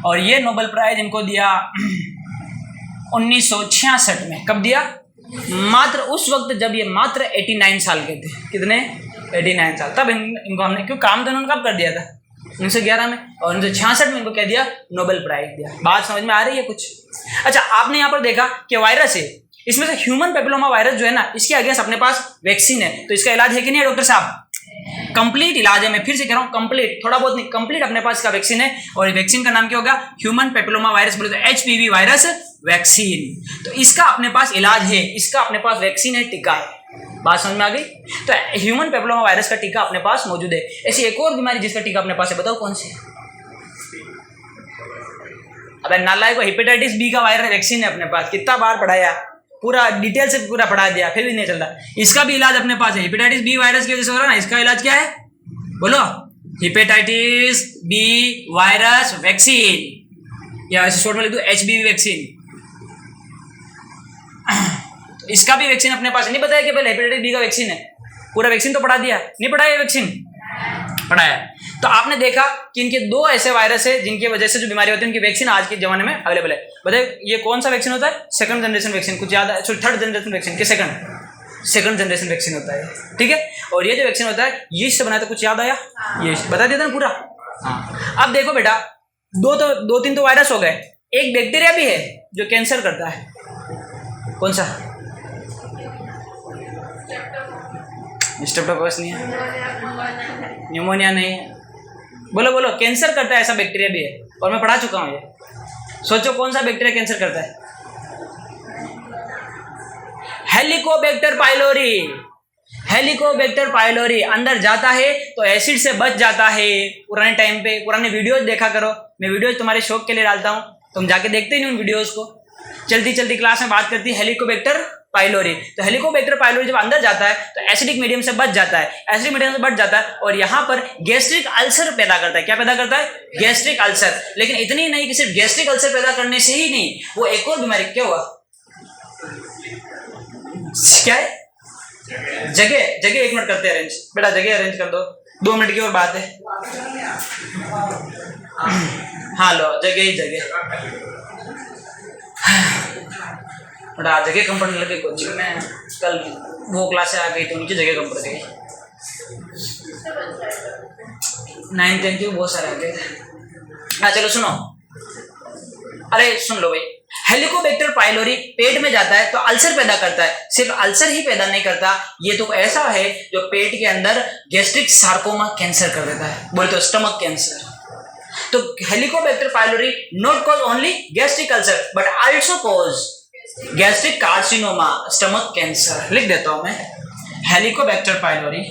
S1: और ये नोबेल प्राइज इनको दिया 1966 में। कब दिया? मात्र उस वक्त जब ये मात्र 89 साल के थे। कितने? 89 साल। तब इनको हमने, क्यों काम तो इन्होंने कब कर दिया था? 1911 में। और 1966 में इनको क्या दिया? नोबेल प्राइज दिया। बात समझ में आ रही है कुछ? अच्छा, आपने यहाँ पर देखा कि वायरस है, इसमें से ह्यूमन पेपिलोमा वायरस जो है ना, इसके अगेंस्ट अपने पास वैक्सीन है। तो इसका इलाज है कि नहीं है डॉक्टर साहब? कंप्लीट इलाज है। मैं फिर से कह रहा हूँ, कंप्लीट, थोड़ा बहुत नहीं, कंप्लीट अपने पास इसका वैक्सीन है। और वैक्सीन का नाम क्या होगा? ह्यूमन पेपिलोमा वायरस, बोले तो HPV वायरस वैक्सीन। तो इसका अपने पास इलाज है, इसका अपने पास वैक्सीन है, टीका है। बात समझ में आ गई? तो ह्यूमन पेपिलोमा वायरस का टीका अपने पास मौजूद है। ऐसी एक और बीमारी जिसका टीका अपने पास है, बताओ कौन सी है? अबे नालायक को हेपेटाइटिस बी का वायरस वैक्सीन है अपने पास, कितना बार पढ़ाया, पूरा डिटेल से पूरा पढ़ा दिया, फिर भी नहीं चलता। इसका भी इलाज अपने पास है, हेपेटाइटिस बी वायरस की वजह से हो रहा है ना, इसका इलाज क्या है बोलो, हेपेटाइटिस बी वायरस वैक्सीन, या ऐसे शॉर्ट में लिख दो HBV वैक्सीन। इसका भी वैक्सीन अपने पास है। नहीं बताया कि पहले हेपेटाइटिस बी का वैक्सीन है, पूरा वैक्सीन तो पढ़ा दिया, नहीं पढ़ाया वैक्सीन, पढ़ाया। तो आपने देखा कि इनके दो ऐसे वायरस है जिनकी वजह से जो बीमारी होती है उनकी वैक्सीन आज के जमाने में अवेलेबल है। बताइए ये कौन सा वैक्सीन होता है, सेकंड जनरेशन वैक्सीन, कुछ याद है, थर्ड जनरेशन वैक्सीन के सेकंड जनरेशन वैक्सीन होता है, ठीक है। और ये जो वैक्सीन होता है यीस्ट से बना, तो कुछ याद आया, ये बता दिया था ना पूरा। हाँ अब देखो बेटा, दो तीन तो वायरस हो गए, एक बैक्टीरिया भी है जो कैंसर करता है, कौन सा, स्ट्रेप्टोकोकस नहीं है, न्यूमोनिया नहीं है, बोलो बोलो, कैंसर करता है ऐसा बैक्टीरिया भी है, और मैं पढ़ा चुका हूँ ये। सोचो कौन सा बैक्टीरिया कैंसर करता है, हेलिकोबैक्टर पाइलोरी। हेलिकोबैक्टर पाइलोरी अंदर जाता है तो एसिड से बच जाता है। पुराने टाइम पे पुराने वीडियोज देखा करो, मैं वीडियोज तुम्हारे शौक के लिए डालता हूँ, तुम जाके देखते ही नहीं उन वीडियोज को। चलती चलती क्लास में बात करती है हेलिकोबैक्टर पाइलोरी। तो हेलिकोबैक्टर पाइलोरी जब अंदर जाता है तो एसिडिक मीडियम से बच जाता है, एसिडिक मीडियम से बच जाता है और यहाँ पर गैस्ट्रिक अल्सर पैदा करता है। क्या पैदा करता है, गैस्ट्रिक अल्सर। लेकिन इतनी नहीं कि सिर्फ गैस्ट्रिक अल्सर पैदा करने से ही नहीं, वो एक और बीमारी, क्या हुआ, क्या है, जगह 1 मिनट करते हैं अरेंज, बेटा जगह अरेंज कर दो, 2 मिनट की और बात है। हाँ लो जगह ही जगह, बड़ा जगह कम पड़ने लगे कोचिंग में, कल वो क्लास आ गई तो उनकी जगह कम पड़ गई, 9th 10th की बहुत सारे आ गए। हाँ चलो सुनो, अरे सुन लो भाई, हेलिकोबैक्टर पाइलोरी पेट में जाता है तो अल्सर पैदा करता है। सिर्फ अल्सर ही पैदा नहीं करता, ये तो ऐसा है जो पेट के अंदर गैस्ट्रिक सार्कोमा कैंसर कर देता है, बोलते हो स्टमक कैंसर। तो Helicobacter pylori not cause only gastric ulcer but also cause gastric carcinoma, stomach cancer. लिख देता हूं मैं, हेलिकोबैक्टर पाइलोरी,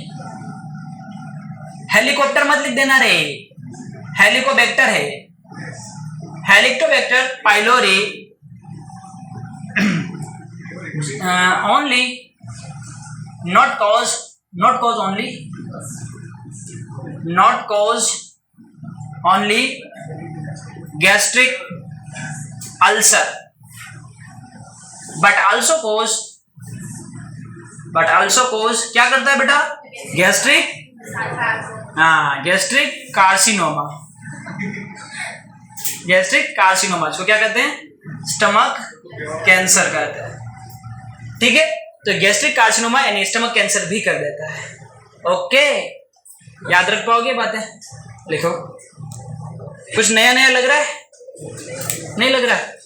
S1: हेलीकॉप्टर मत लिख देना रे, हेलिकोबैक्टर है, Helicobacter pylori only not cause only gastric ulcer but also cause क्या करता है बेटा, गैस्ट्रिक कार्सिनोमा, गैस्ट्रिक कार्सिनोमा इसको क्या कहते हैं, स्टमक कैंसर कहते हैं, ठीक है। तो गैस्ट्रिक कार्सिनोमा यानी स्टमक कैंसर भी कर देता है। ओके, याद रख पाओगे बातें, लिखो। कुछ नया नया लग रहा है, नहीं लग रहा है?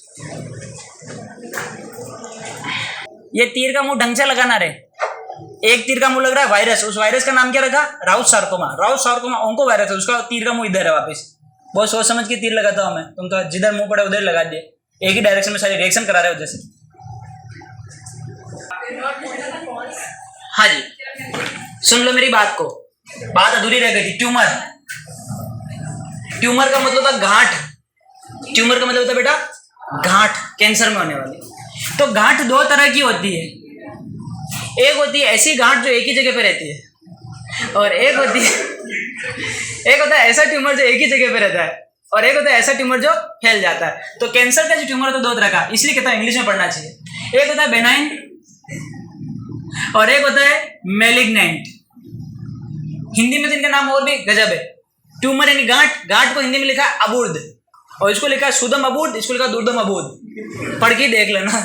S1: ये तीर का मुंह ढंग से लगाना रे, एक तीर का मुंह लग रहा है वायरस, उस वायरस का नाम क्या रखा, राउथ सार्कोमा। राउथ सार्कोमा ओंको वायरस है, उसका तीर का मुंह इधर है वापस। बहुत सोच समझ के तीर लगाता हूं मैं, तुम तो जिधर मुंह पड़े उधर लगा दिए, एक ही डायरेक्शन में सारी रिएक्शन करा रहे हो जैसे। हाँ जी सुन लो मेरी बात को, बात अधूरी रह गई थी। ट्यूमर, ट्यूमर का मतलब था गांठ, ट्यूमर का मतलब होता है बेटा गांठ, कैंसर में होने वाली। तो गांठ दो तरह की होती है, एक होती है ऐसी गांठ जो एक ही जगह पे रहती है, और एक होता है ऐसा ट्यूमर जो एक ही जगह पे रहता है, और एक होता है ऐसा ट्यूमर जो फैल जाता है। तो कैंसर का जो ट्यूमर होता है दो तरह का, इसलिए कहता है इंग्लिश में पढ़ना चाहिए। एक होता है बेनाइन और एक होता है मैलिग्नेंट। हिंदी में तो इनका नाम और भी गजब है। ट्यूमर यानी गांठ, गांठ को हिंदी में लिखा है अबूर्द, और इसको लिखा है सुदम अबूर्द, इसको लिखा है दुर्दम अबूर्द, पढ़ के देख लेना।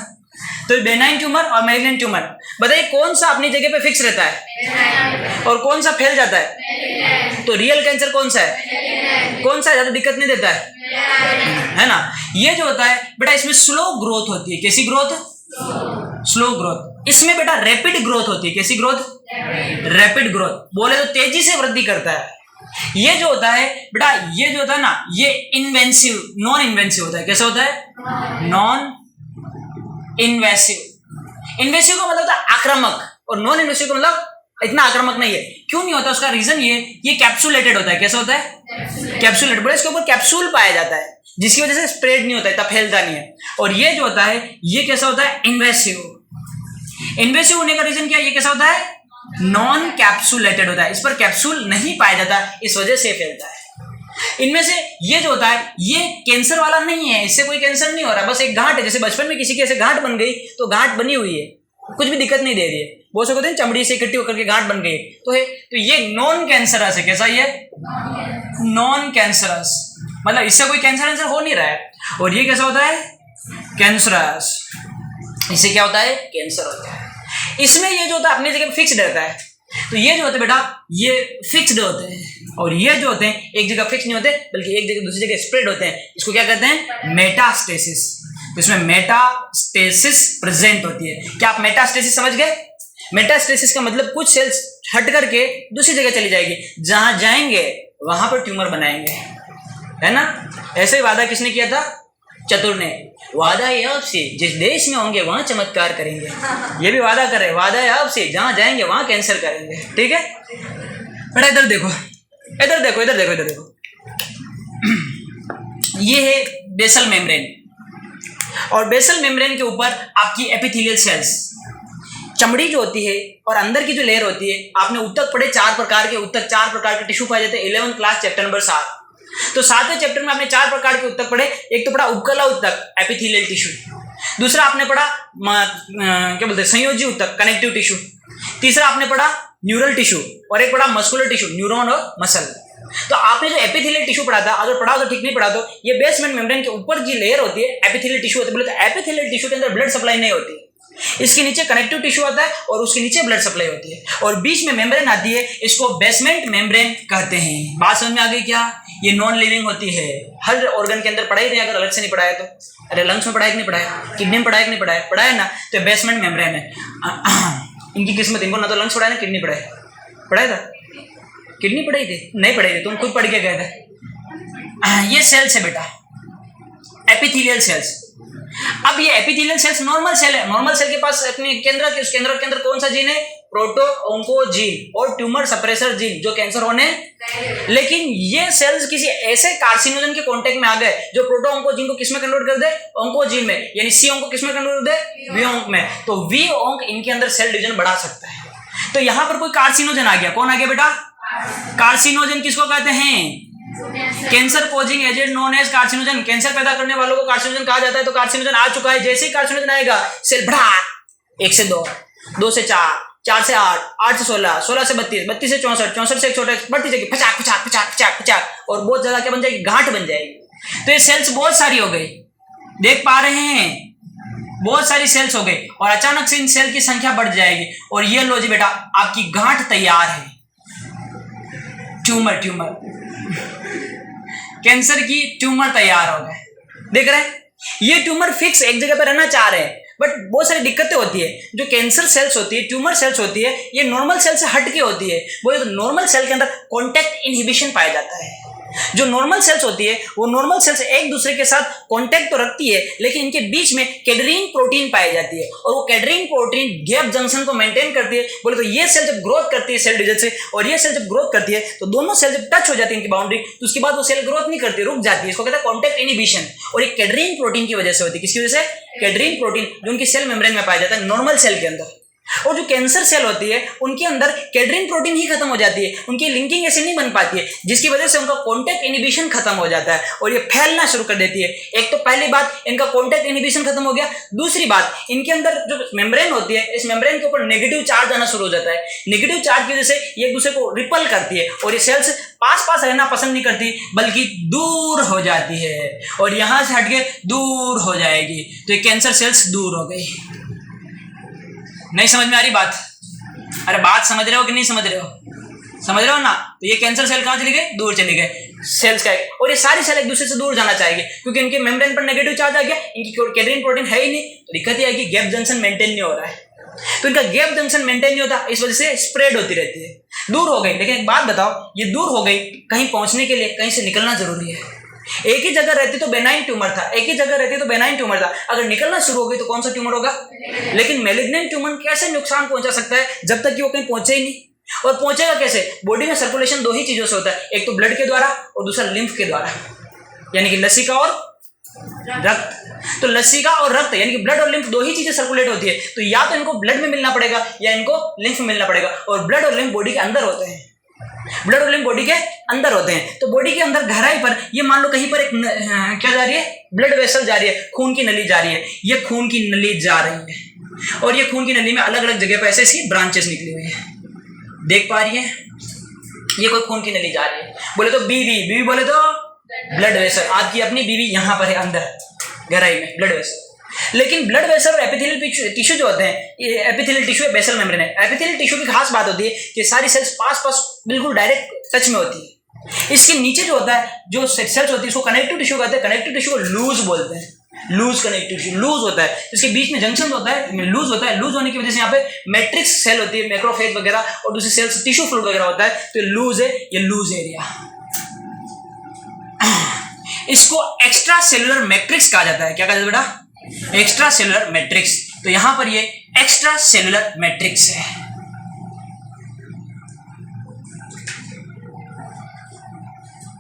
S1: तो बेनाइन ट्यूमर और मैलिग्नेंट ट्यूमर, बताइए कौन सा अपनी जगह पे फिक्स रहता है और कौन सा फैल जाता है? तो रियल कैंसर कौन सा है, कौन सा ज्यादा दिक्कत नहीं देता है ना? ये जो होता है बेटा इसमें स्लो ग्रोथ होती है। कैसी ग्रोथ? Slow growth. इसमें बेटा रैपिड ग्रोथ होती है। कैसी ग्रोथ? रैपिड ग्रोथ, बोले तो तेजी से वृद्धि करता है। ये जो होता है बेटा, ये जो होता है ना, ये इन्वेंसिव, नॉन इन्वेंसिव होता है। कैसे होता है? Non invasive. इन्वेसिव का मतलब होता है आक्रामक, और नॉन इन्वेसिव का मतलब इतना आक्रामक नहीं है। क्यों नहीं होता? उसका रीजन ये कैप्सुलेटेड होता है। कैसे होता है? कैप्सुलेटेड, बोले इसके ऊपर कैप्सूल पाया जाता है। जिसकी वजह से स्प्रेड नहीं होता है, इतना फैलता नहीं है। और ये जो होता है ये कैसा होता है, इन्वेसिव। इन्वेसिव होने का रीजन क्या है, ये कैसा होता है, नॉन कैप्सुलेटेड होता है, इस पर कैप्सूल नहीं पाया जाता, इस वजह से फैलता है। इनमें से ये जो होता है ये कैंसर वाला नहीं है, इससे कोई कैंसर नहीं हो रहा, बस एक गांठ है। जैसे बचपन में किसी की ऐसे गांठ बन गई तो गांठ बनी हुई है, कुछ भी दिक्कत नहीं दे रही है, बहुत से होते हैं चमड़ी से इकट्ठी होकर के गांठ बन गई तो है, तो ये नॉन कैंसरस है। कैसा ये, नॉन कैंसरस, मतलब इससे कोई कैंसर हो नहीं रहा है। और ये कैसा होता है, कैंसरस, इससे क्या होता है, कैंसर होता है। इसमें ये जो होता है अपनी जगह फिक्स्ड रहता है, तो ये जो होते हैं बेटा ये फिक्स्ड होते हैं, और ये जो होते हैं एक जगह फिक्स नहीं होते बल्कि एक जगह दूसरी जगह स्प्रेड होते हैं। इसको क्या कहते हैं, मेटास्टेसिस। तो इसमें मेटास्टेसिस प्रेजेंट होती है। क्या आप मेटास्टेसिस समझ गए? मेटास्टेसिस का मतलब कुछ सेल्स हट करके दूसरी जगह चली जाएगी, जहां जाएंगे वहां पर ट्यूमर बनाएंगे, है ना। ऐसे ही वादा किसने किया था, चतुर ने। वादा है आपसे जिस देश में होंगे वहां चमत्कार करेंगे, ये भी वादा कर रहे हैं, वादा है आपसे जहां जाएंगे वहां कैंसर करेंगे। ठीक है बेटा, इधर देखो इधर देखो इधर देखो इधर देखो, ये है बेसल मेम्ब्रेन, और बेसल मेम्ब्रेन के ऊपर आपकी एपिथेलियल सेल्स, चमड़ी जो होती है और अंदर की जो लेयर होती है, आपने उत्तक पढ़े चार प्रकार के टिश्यू पाए जाते हैं 11th क्लास चैप्टर नंबर 7। तो 7वें चैप्टर में आपने 4 प्रकार के उत्तक पढ़े। एक तो पढ़ा उपकला उत्तक, एपिथेलियल टिश्यू। दूसरा आपने पढ़ा क्या बोलते हैं, संयोजी उत्तक, कनेक्टिव टिश्यू। तीसरा आपने पढ़ा न्यूरल टिश्यू, और एक पढ़ा मस्कुलर टिश्यू, न्यूरॉन और मसल। तो आपने जो एपिथेलियल टिश्यू पढ़ा था, अगर पढ़ा तो ठीक नहीं पढ़ा तो, ये बेसमेंट मेम्ब्रेन के ऊपर जो लेयर होती है एपिथेलियल टिश्यू होती है। बोले तो एपिथेलियल टिश्यू के अंदर ब्लड सप्लाई नहीं होती, इसके नीचे कनेक्टिव टिश्यू आता है और उसके नीचे ब्लड सप्लाई होती है, और बीच में मेम्ब्रेन आती है, इसको बेसमेंट मेम्ब्रेन कहते हैं। बात समझ में आ गई क्या? ये नॉन लिविंग होती है, हर ऑर्गन के अंदर पढ़ाई नहीं, अगर अलग से नहीं पढ़ाया तो। अरे लंग्स में पढ़ाया कि नहीं पढ़ाया, किडनी में पढ़ाया कि नहीं पढ़ाया, पढ़ाया ना, तो बेसमेंट मेम्ब्रेन है। इनकी किस्मत, इनको ना तो लंग्स पढ़ाया ना किडनी पढ़ाया था, किडनी पढ़ाई थी, नहीं पढ़ाई थी, तुम खुद पढ़ के गए थे। ये सेल्स है बेटा, एपिथेलियल सेल्स। अब ये एपिथेलियल सेल्स नॉर्मल सेल है, नॉर्मल सेल के पास अपने केंद्र के अंदर कौन सा जीन है, प्रोटो ऑन्कोजीन और ट्यूमर सप्रेसर जीन, जो कैंसर होने। लेकिन ये सेल्स किसी ऐसे कार्सिनोजन के कांटेक्ट में आ गए जो प्रोटो ऑन्कोजीन को किसमें कन्वर्ट कर दे, ऑन्कोजीन में, यानी सी ऑन्को किसमें कन्वर्ट कर दे, वी ऑन्क में। तो वी ऑन्क इनके अंदर सेल डिवीजन बढ़ा सकता है। तो यहां पर कोई कार्सिनोजन आ गया, कौन आ गया बेटा, कार्सिनोजन किसको कहते हैं, cancer causing agent known as carcinogen. Cancer पैदा करने वालों को कार्सिनोजन कहा जाता है। तो कार्सिनोजन आ चुका है, जैसे ही कार्सिनोजन आएगा सेल बढ़ा, 1 से 2, 2 से 4, 4 से 8, 8 से 16, 16 से 32, 32 से 64, 64 से 128, बढ़ती जाएगी, पचाक पचाक पचाक पचाक पचाक, और बहुत ज्यादा क्या बन जाएगी, गांठ बन जाएगी। तो ये सेल्स बहुत सारी हो गई, देख पा रहे हैं, बहुत सारी सेल्स हो गई, और अचानक से इन सेल की संख्या बढ़ जाएगी, और ये लो जी बेटा आपकी गांठ तैयार है, ट्यूमर कैंसर की ट्यूमर तैयार हो गए। देख रहे हैं, ये ट्यूमर फिक्स एक जगह पर रहना चाह रहे हैं, बट बहुत सारी दिक्कतें होती है। जो कैंसर सेल्स होती है, ट्यूमर सेल्स होती है, ये नॉर्मल सेल से हट के होती है। बोले तो नॉर्मल सेल के अंदर कॉन्टैक्ट इनहिबिशन पाया जाता है। जो नॉर्मल सेल्स होती है वो नॉर्मल सेल्स एक दूसरे के साथ कांटेक्ट तो रखती है, लेकिन इनके बीच में कैडरीन प्रोटीन पाई जाती है, और वो कैडरीन प्रोटीन गैप जंक्शन को मेंटेन करती है। बोले तो ये सेल जब ग्रोथ करती है सेल डिवीजन से, और ये सेल जब ग्रोथ करती है तो दोनों सेल जब टच हो जाती है इनकी बाउंड्री, तो उसके बाद वो सेल ग्रोथ नहीं करती, रुक जाती है। इसको कहते हैं कॉन्टैक्ट इनहिबिशन, और ये कैडरीन प्रोटीन की वजह से होती है। किसकी वजह से? कैडरीन प्रोटीन, जो उनकी सेल मेम्ब्रेन में पाया जाता है नॉर्मल सेल के अंदर। और जो कैंसर सेल होती है उनके अंदर कैडरीन प्रोटीन ही खत्म हो जाती है, उनकी लिंकिंग एसिड नहीं बन पाती है, जिसकी वजह से उनका कॉन्टैक्ट इनहिबिशन खत्म हो जाता है और ये फैलना शुरू कर देती है। एक तो पहली बात, इनका कॉन्टैक्ट इनहिबिशन खत्म हो गया। दूसरी बात, इनके अंदर जो मेम्ब्रेन होती है, इस मेम्ब्रेन के ऊपर नेगेटिव चार्ज आना शुरू हो जाता है। नेगेटिव चार्ज की वजह से ये एक दूसरे को रिपल करती है, और ये सेल्स पास पास रहना पसंद नहीं करती, बल्कि दूर हो जाती है, और यहां से हटके दूर हो जाएगी। तो ये कैंसर सेल्स दूर हो गई। नहीं समझ में आ रही बात? अरे बात समझ रहे हो कि नहीं समझ रहे हो? समझ रहे हो ना? तो ये कैंसर सेल कहाँ चली गए? दूर चली गए सेल्स का। और ये सारी सेल एक दूसरे से दूर जाना चाहेगी, क्योंकि इनके मेम्ब्रेन पर नेगेटिव चार्ज आ गया, इनकी कैडरीन प्रोटीन है ही नहीं, तो दिक्कत ये है कि गैप जंक्शन मेंटेन नहीं हो रहा है। तो इनका गैप जंक्शन मेंटेन नहीं होता, इस वजह से स्प्रेड होती रहती है, दूर हो गई। लेकिन एक बात बताओ, ये दूर हो गई, कहीं पहुंचने के लिए कहीं से निकलना जरूरी है। एक ही जगह रहती तो बेनाइन ट्यूमर था, एक ही जगह रहती तो बेनाइन ट्यूमर था, अगर निकलना शुरू हो गई तो कौन सा ट्यूमर होगा? लेकिन मैलिग्नेंट ट्यूमर कैसे नुकसान पहुंचा सकता है जब तक कि वो कहीं पहुंचे ही नहीं? और पहुंचेगा कैसे? बॉडी में सर्कुलेशन 2 ही चीजों से होता है, एक तो ब्लड के द्वारा और दूसरा लिम्फ के द्वारा। यानी कि लसिका और रक्त। तो लसिका और रक्त यानी कि ब्लड और लिम्फ दो ही चीजें सर्कुलेट होती है, तो या तो इनको ब्लड में मिलना पड़ेगा या इनको लिम्फ में मिलना पड़ेगा, और ब्लड और लिम्फ बॉडी के अंदर होते हैं, ब्लड और लिम्फ बॉडी के अंदर होते हैं। तो बॉडी के अंदर गहराई पर ये मान लो कहीं पर एक क्या जा रही है, ब्लड वेसल जा रही है, खून की नली जा रही है, ये खून की नली जा रही है, और ये खून की नली में अलग अलग जगह पर ऐसे इसकी ब्रांचेस निकली हुई है, देख पा रही है, ये कोई खून की नली जा रही है। बोले तो बीवी बोले तो ब्लड वेसल, आपकी अपनी बीवी यहाँ पर है अंदर गहराई में ब्लड वेसल। लेकिन ब्लड वेसल और एपिथेलियल टिश्यू जो होते हैं, ये एपिथेलियल टिश्यू है, बेसल मेम्ब्रेन है। एपिथेलियल टिश्यू की खास बात होती है कि सारी सेल्स पास बिल्कुल डायरेक्ट टच में होती है। इसके नीचे जो होता है, जो सेल्स होती है, इसको कनेक्टिव टिश्यू कहते हैं। कनेक्टिव टिश्यू को लूज बोलते हैं, लूज कनेक्टिव टिश्यू लूज होता है, इसके बीच में जंक्शन होता है, लूज होता है। लूज होने की वजह से यहाँ पे मैट्रिक्स सेल होती है, मैक्रोफेज वगैरह, और दूसरी सेल्स टिश्यू फ्लूइड वगैरह होता है, तो लूज है, ये लूज एरिया। इसको एक्स्ट्रा सेलुलर मैट्रिक्स कहा जाता है। क्या कहा जाता है बेटा? Extra cellular matrix. तो यहां पर ये एक्स्ट्रा सेलुलर मैट्रिक्स है।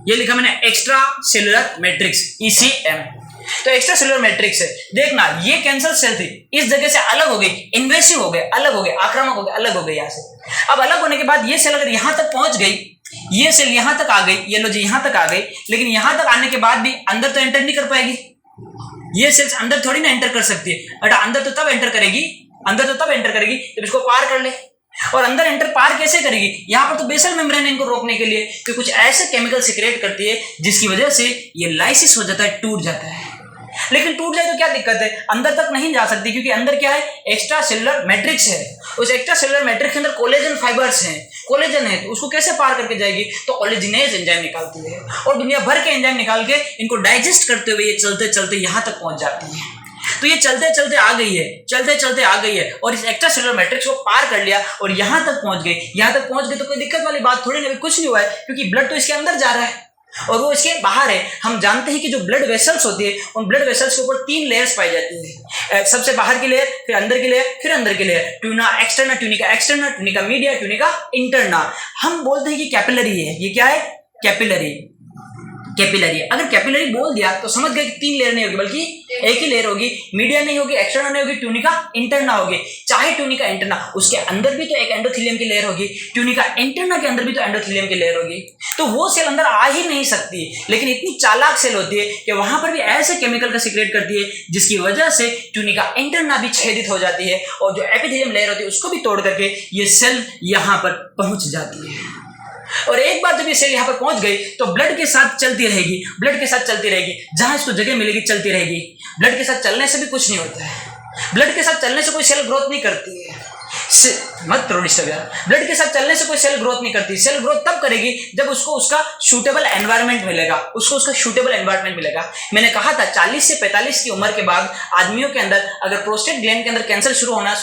S1: ये लिखा मैंने एक्स्ट्रा सेलुलर मैट्रिक्स, ECM। तो एक्स्ट्रा सेलुलर मैट्रिक्स है। देखना, ये कैंसर सेल थी, इस जगह से अलग हो गई, इन्वेसिव हो गए, अलग हो गए, आक्रामक हो गए, अलग हो गए यहां से। अब अलग होने के बाद ये सेल अगर यहां तक पहुंच गई, ये सेल यहां तक आ गई, ये लो जी यहां तक आ गई, लेकिन यहां तक आने के बाद भी अंदर तो एंटर नहीं कर पाएगी। ये सेल्स अंदर थोड़ी ना एंटर कर सकती है बेटा, अंदर तो तब एंटर करेगी, अंदर तो तब एंटर करेगी जब इसको पार कर ले। और अंदर एंटर पार कैसे करेगी? यहां पर तो बेसल मेम्ब्रेन है इनको रोकने के लिए, कि कुछ ऐसे केमिकल सिक्रेट करती है जिसकी वजह से ये लाइसिस हो जाता है, टूट जाता है। लेकिन टूट जाए तो क्या दिक्कत है? अंदर तक नहीं जा सकती, क्योंकि अंदर क्या है? एक्स्ट्रा सेलुलर मैट्रिक्स है। उस एक्स्ट्रा सेलुलर मैट्रिक्स के अंदर कोलेजन फाइबर्स हैं, कोलेजन है, तो उसको कैसे पार करके जाएगी? तो कोलेजिनेज एंजाइम निकालती है, और दुनिया भर के एंजाइम निकाल के इनको डाइजेस्ट करते हुए ये चलते चलते यहां तक पहुंच जाती है। तो ये चलते चलते आ गई है, चलते चलते आ गई है, और इस एक्स्ट्रा सेलुलर मैट्रिक्स को पार कर लिया और यहां तक पहुंच गई। यहां तक पहुंच गई तो कोई दिक्कत वाली बात थोड़ी नहीं, कुछ नहीं हुआ है, क्योंकि ब्लड तो इसके अंदर जा रहा है और वो इसके बाहर है। हम जानते हैं कि जो ब्लड वेसल्स होती है, उन ब्लड वेसल्स के ऊपर 3 लेयर्स पाई जाती है। सबसे बाहर की लेयर, फिर अंदर की लेयर, फिर अंदर की layer. Tuna externa, tunica externa, tunica media, tunica interna. हम बोलते हैं कि कैपिलरी है, ये क्या है? कैपिलरी। कैपिलरी, अगर कैपिलरी बोल दिया तो समझ गए कि 3 लेयर नहीं होगी, बल्कि एक ही लेयर होगी। मीडिया नहीं होगी, एक्सटर्ना नहीं होगी, ट्यूनिका इंटरना होगी। चाहे ट्यूनिका इंटरना, उसके अंदर भी तो एक एंडोथेलियम की लेयर होगी, ट्यूनिका इंटरना के अंदर भी तो एंडोथेलियम की लेयर होगी। तो वो सेल अंदर आ ही नहीं सकती, लेकिन इतनी चालाक सेल होती है कि वहां पर भी ऐसे केमिकल का सीक्रेट करती है जिसकी वजह से ट्यूनिका इंटरना भी छेदित हो जाती है, और जो एपिथेलियम लेयर होती है उसको भी तोड़ करके ये सेल यहां पर पहुंच जाती है। और एक बार जब ये सेल यहां पर पहुंच गई तो ब्लड के साथ चलती रहेगी, ब्लड के साथ चलती रहेगी, जहां इसको जगह मिलेगी चलती रहेगी। ब्लड के साथ चलने से भी कुछ नहीं होता है, ब्लड के साथ चलने से कोई सेल ग्रोथ नहीं करती है। मत करो डिस्टर्ब यार। ब्लड के साथ चलने से कोई सेल ग्रोथ नहीं करती। सेल ग्रोथ तब करेगी जब उसको उसका सूटेबल एनवायरनमेंट मिलेगा, उसको उसका सूटेबल एनवायरनमेंट मिलेगा। मैंने कहा था 40 से 45 की उम्र के बाद आदमियों के अंदर अगर प्रोस्टेट ग्लैंड के अंदर कैंसर होना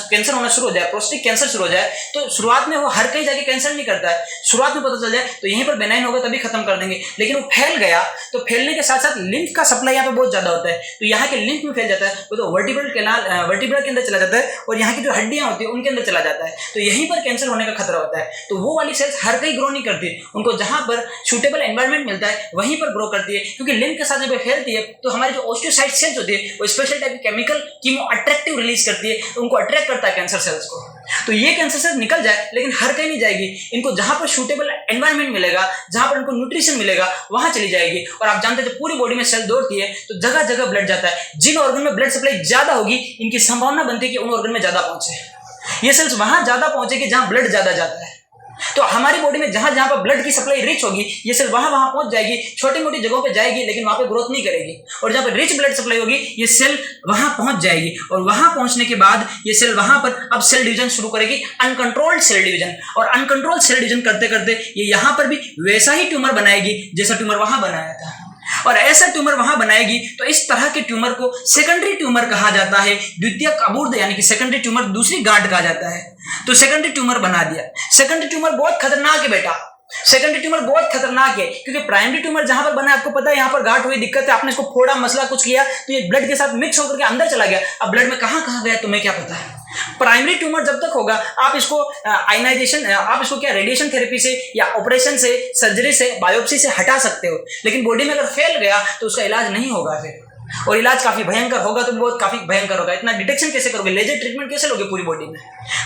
S1: शुरू हो जाए, प्रोस्टेट कैंसर शुरू हो जाए, तो शुरुआत में वो हर कहीं जाके कैंसर नहीं करता है। शुरुआत में पता चल जाए तो यहीं पर बेनाइन होगा तभी खत्म कर देंगे, लेकिन वो फैल गया तो फैलने के साथ साथ लिम्फ का सप्लाई यहाँ पे बहुत ज्यादा होता है, तो यहाँ के लिम्फ में फैल जाता है, वो तो वर्टिब्रा के अंदर चला जाता है और यहाँ की जो हड्डियां होती है उनके अंदर चला जाता है, तो यहीं पर कैंसर होने का खतरा होता है। तो वो वाली सेल्स हर कहीं ग्रो नहीं करती, उनको जहां पर सूटेबल एनवायरनमेंट मिलता है वहीं पर ग्रो करती है, क्योंकि लिम्फ के साथ जब फैलती है तो हमारी जो ऑस्टियोसाइट सेल्स होती है वो स्पेशल टाइप की केमिकल कीमो अट्रैक्टिव रिलीज करती है, उनको अट्रैक्ट करता है कैंसर सेल्स को। तो ये कैंसर सेल्स निकल जाए लेकिन हर कहीं नहीं जाएगी, इनको जहां पर सूटेबल एनवायरनमेंट मिलेगा, जहां पर इनको न्यूट्रिशन मिलेगा वहां चली जाएगी। और आप जानते हैं जब पूरी बॉडी में सेल दौड़ती है तो जगह जगह ब्लड जाता है, जिन ऑर्गन में ब्लड सप्लाई ज्यादा होगी इनकी संभावना बनती है कि उन ऑर्गन में ज्यादा पहुंचे। ये सेल्स वहां ज्यादा पहुंचेगी जहां ब्लड ज्यादा जाता है, तो हमारी बॉडी में जहां जहां पर ब्लड की सप्लाई रिच होगी ये सेल वहां पहुंच जाएगी, छोटी मोटी जगहों पे जाएगी लेकिन वहां पे ग्रोथ नहीं करेगी। और जहां पर रिच ब्लड सप्लाई होगी ये सेल वहां पहुंच जाएगी, और वहां पहुंचने के बाद ये सेल वहां पर अब सेल डिवीजन शुरू करेगी, अनकंट्रोल्ड सेल डिवीजन। और अनकंट्रोल्ड सेल डिवीजन करते करते ये यहां पर भी वैसा ही ट्यूमर बनाएगी जैसा ट्यूमर वहां बनाया था, और ऐसा ट्यूमर वहां बनाएगी तो इस तरह के ट्यूमर को सेकेंडरी ट्यूमर कहा जाता है, द्वितीयक अबूर्द यानी कि सेकेंडरी ट्यूमर, दूसरी गांठ कहा जाता है। तो सेकेंडरी ट्यूमर बना दिया। सेकेंडरी ट्यूमर बहुत खतरनाक है बेटा, सेकेंडरी ट्यूमर बहुत खतरनाक है, क्योंकि प्राइमरी ट्यूमर जहां पर बना है आपको पता है यहाँ पर गांठ हुई, दिक्कत है, आपने इसको फोड़ा, मसला कुछ किया तो ये ब्लड के साथ मिक्स होकर के अंदर चला गया। अब ब्लड में कहां गया तुम्हें क्या पता है। प्राइमरी ट्यूमर जब तक होगा आप इसको आयनाइजेशन, आप इसको क्या रेडिएशन थेरेपी से या ऑपरेशन से, सर्जरी से, बायोप्सी से हटा सकते हो, लेकिन बॉडी में अगर फैल गया तो उसका इलाज नहीं होगा फिर, और इलाज काफी भयंकर होगा, तो बहुत काफी भयंकर होगा। इतना डिटेक्शन कैसे करोगे, लेजर ट्रीटमेंट कैसे लोगे पूरी बॉडी में।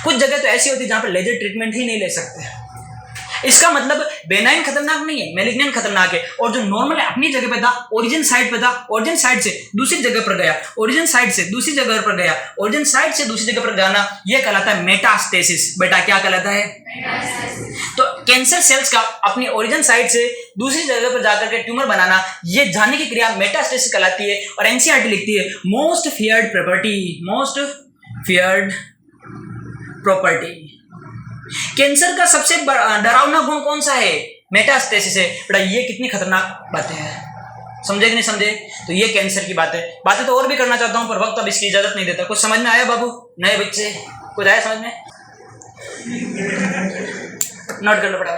S1: कुछ जगह तो ऐसी होती है जहां पर लेजर ट्रीटमेंट ही नहीं ले सकते। इसका मतलब बेनाइन खतरनाक नहीं है, मैलिग्नेंट खतरनाक है। और जो नॉर्मल है अपनी जगह पे था, ओरिजिन साइड पे था, ओरिजिन साइड से दूसरी जगह पर गया, ओरिजिन साइड से दूसरी जगह पर गया, ओरिजिन साइड से दूसरी जगह पर जाना, यह कहलाता है मेटास्टेसिस। बेटा क्या कहलाता है? तो कैंसर सेल्स का अपनी ओरिजिन साइड से दूसरी जगह पर जाकर के ट्यूमर बनाना, ये जानने की क्रिया मेटास्टेसिस कहलाती है। और एनसीईआरटी लिखती है most feared property, most feared property. Cancer का सबसे डरावना गुण कौन सा है? मेटास्टेसिस है। बेटा ये कितनी खतरनाक बातें हैं, समझे कि नहीं समझे? तो ये कैंसर की बात है। बातें तो और भी करना चाहता हूं पर वक्त अब इसकी इजाजत नहीं देता। कुछ समझ में आया बाबू? नए बच्चे कुछ आया समझ में? नोट कर लो बेटा।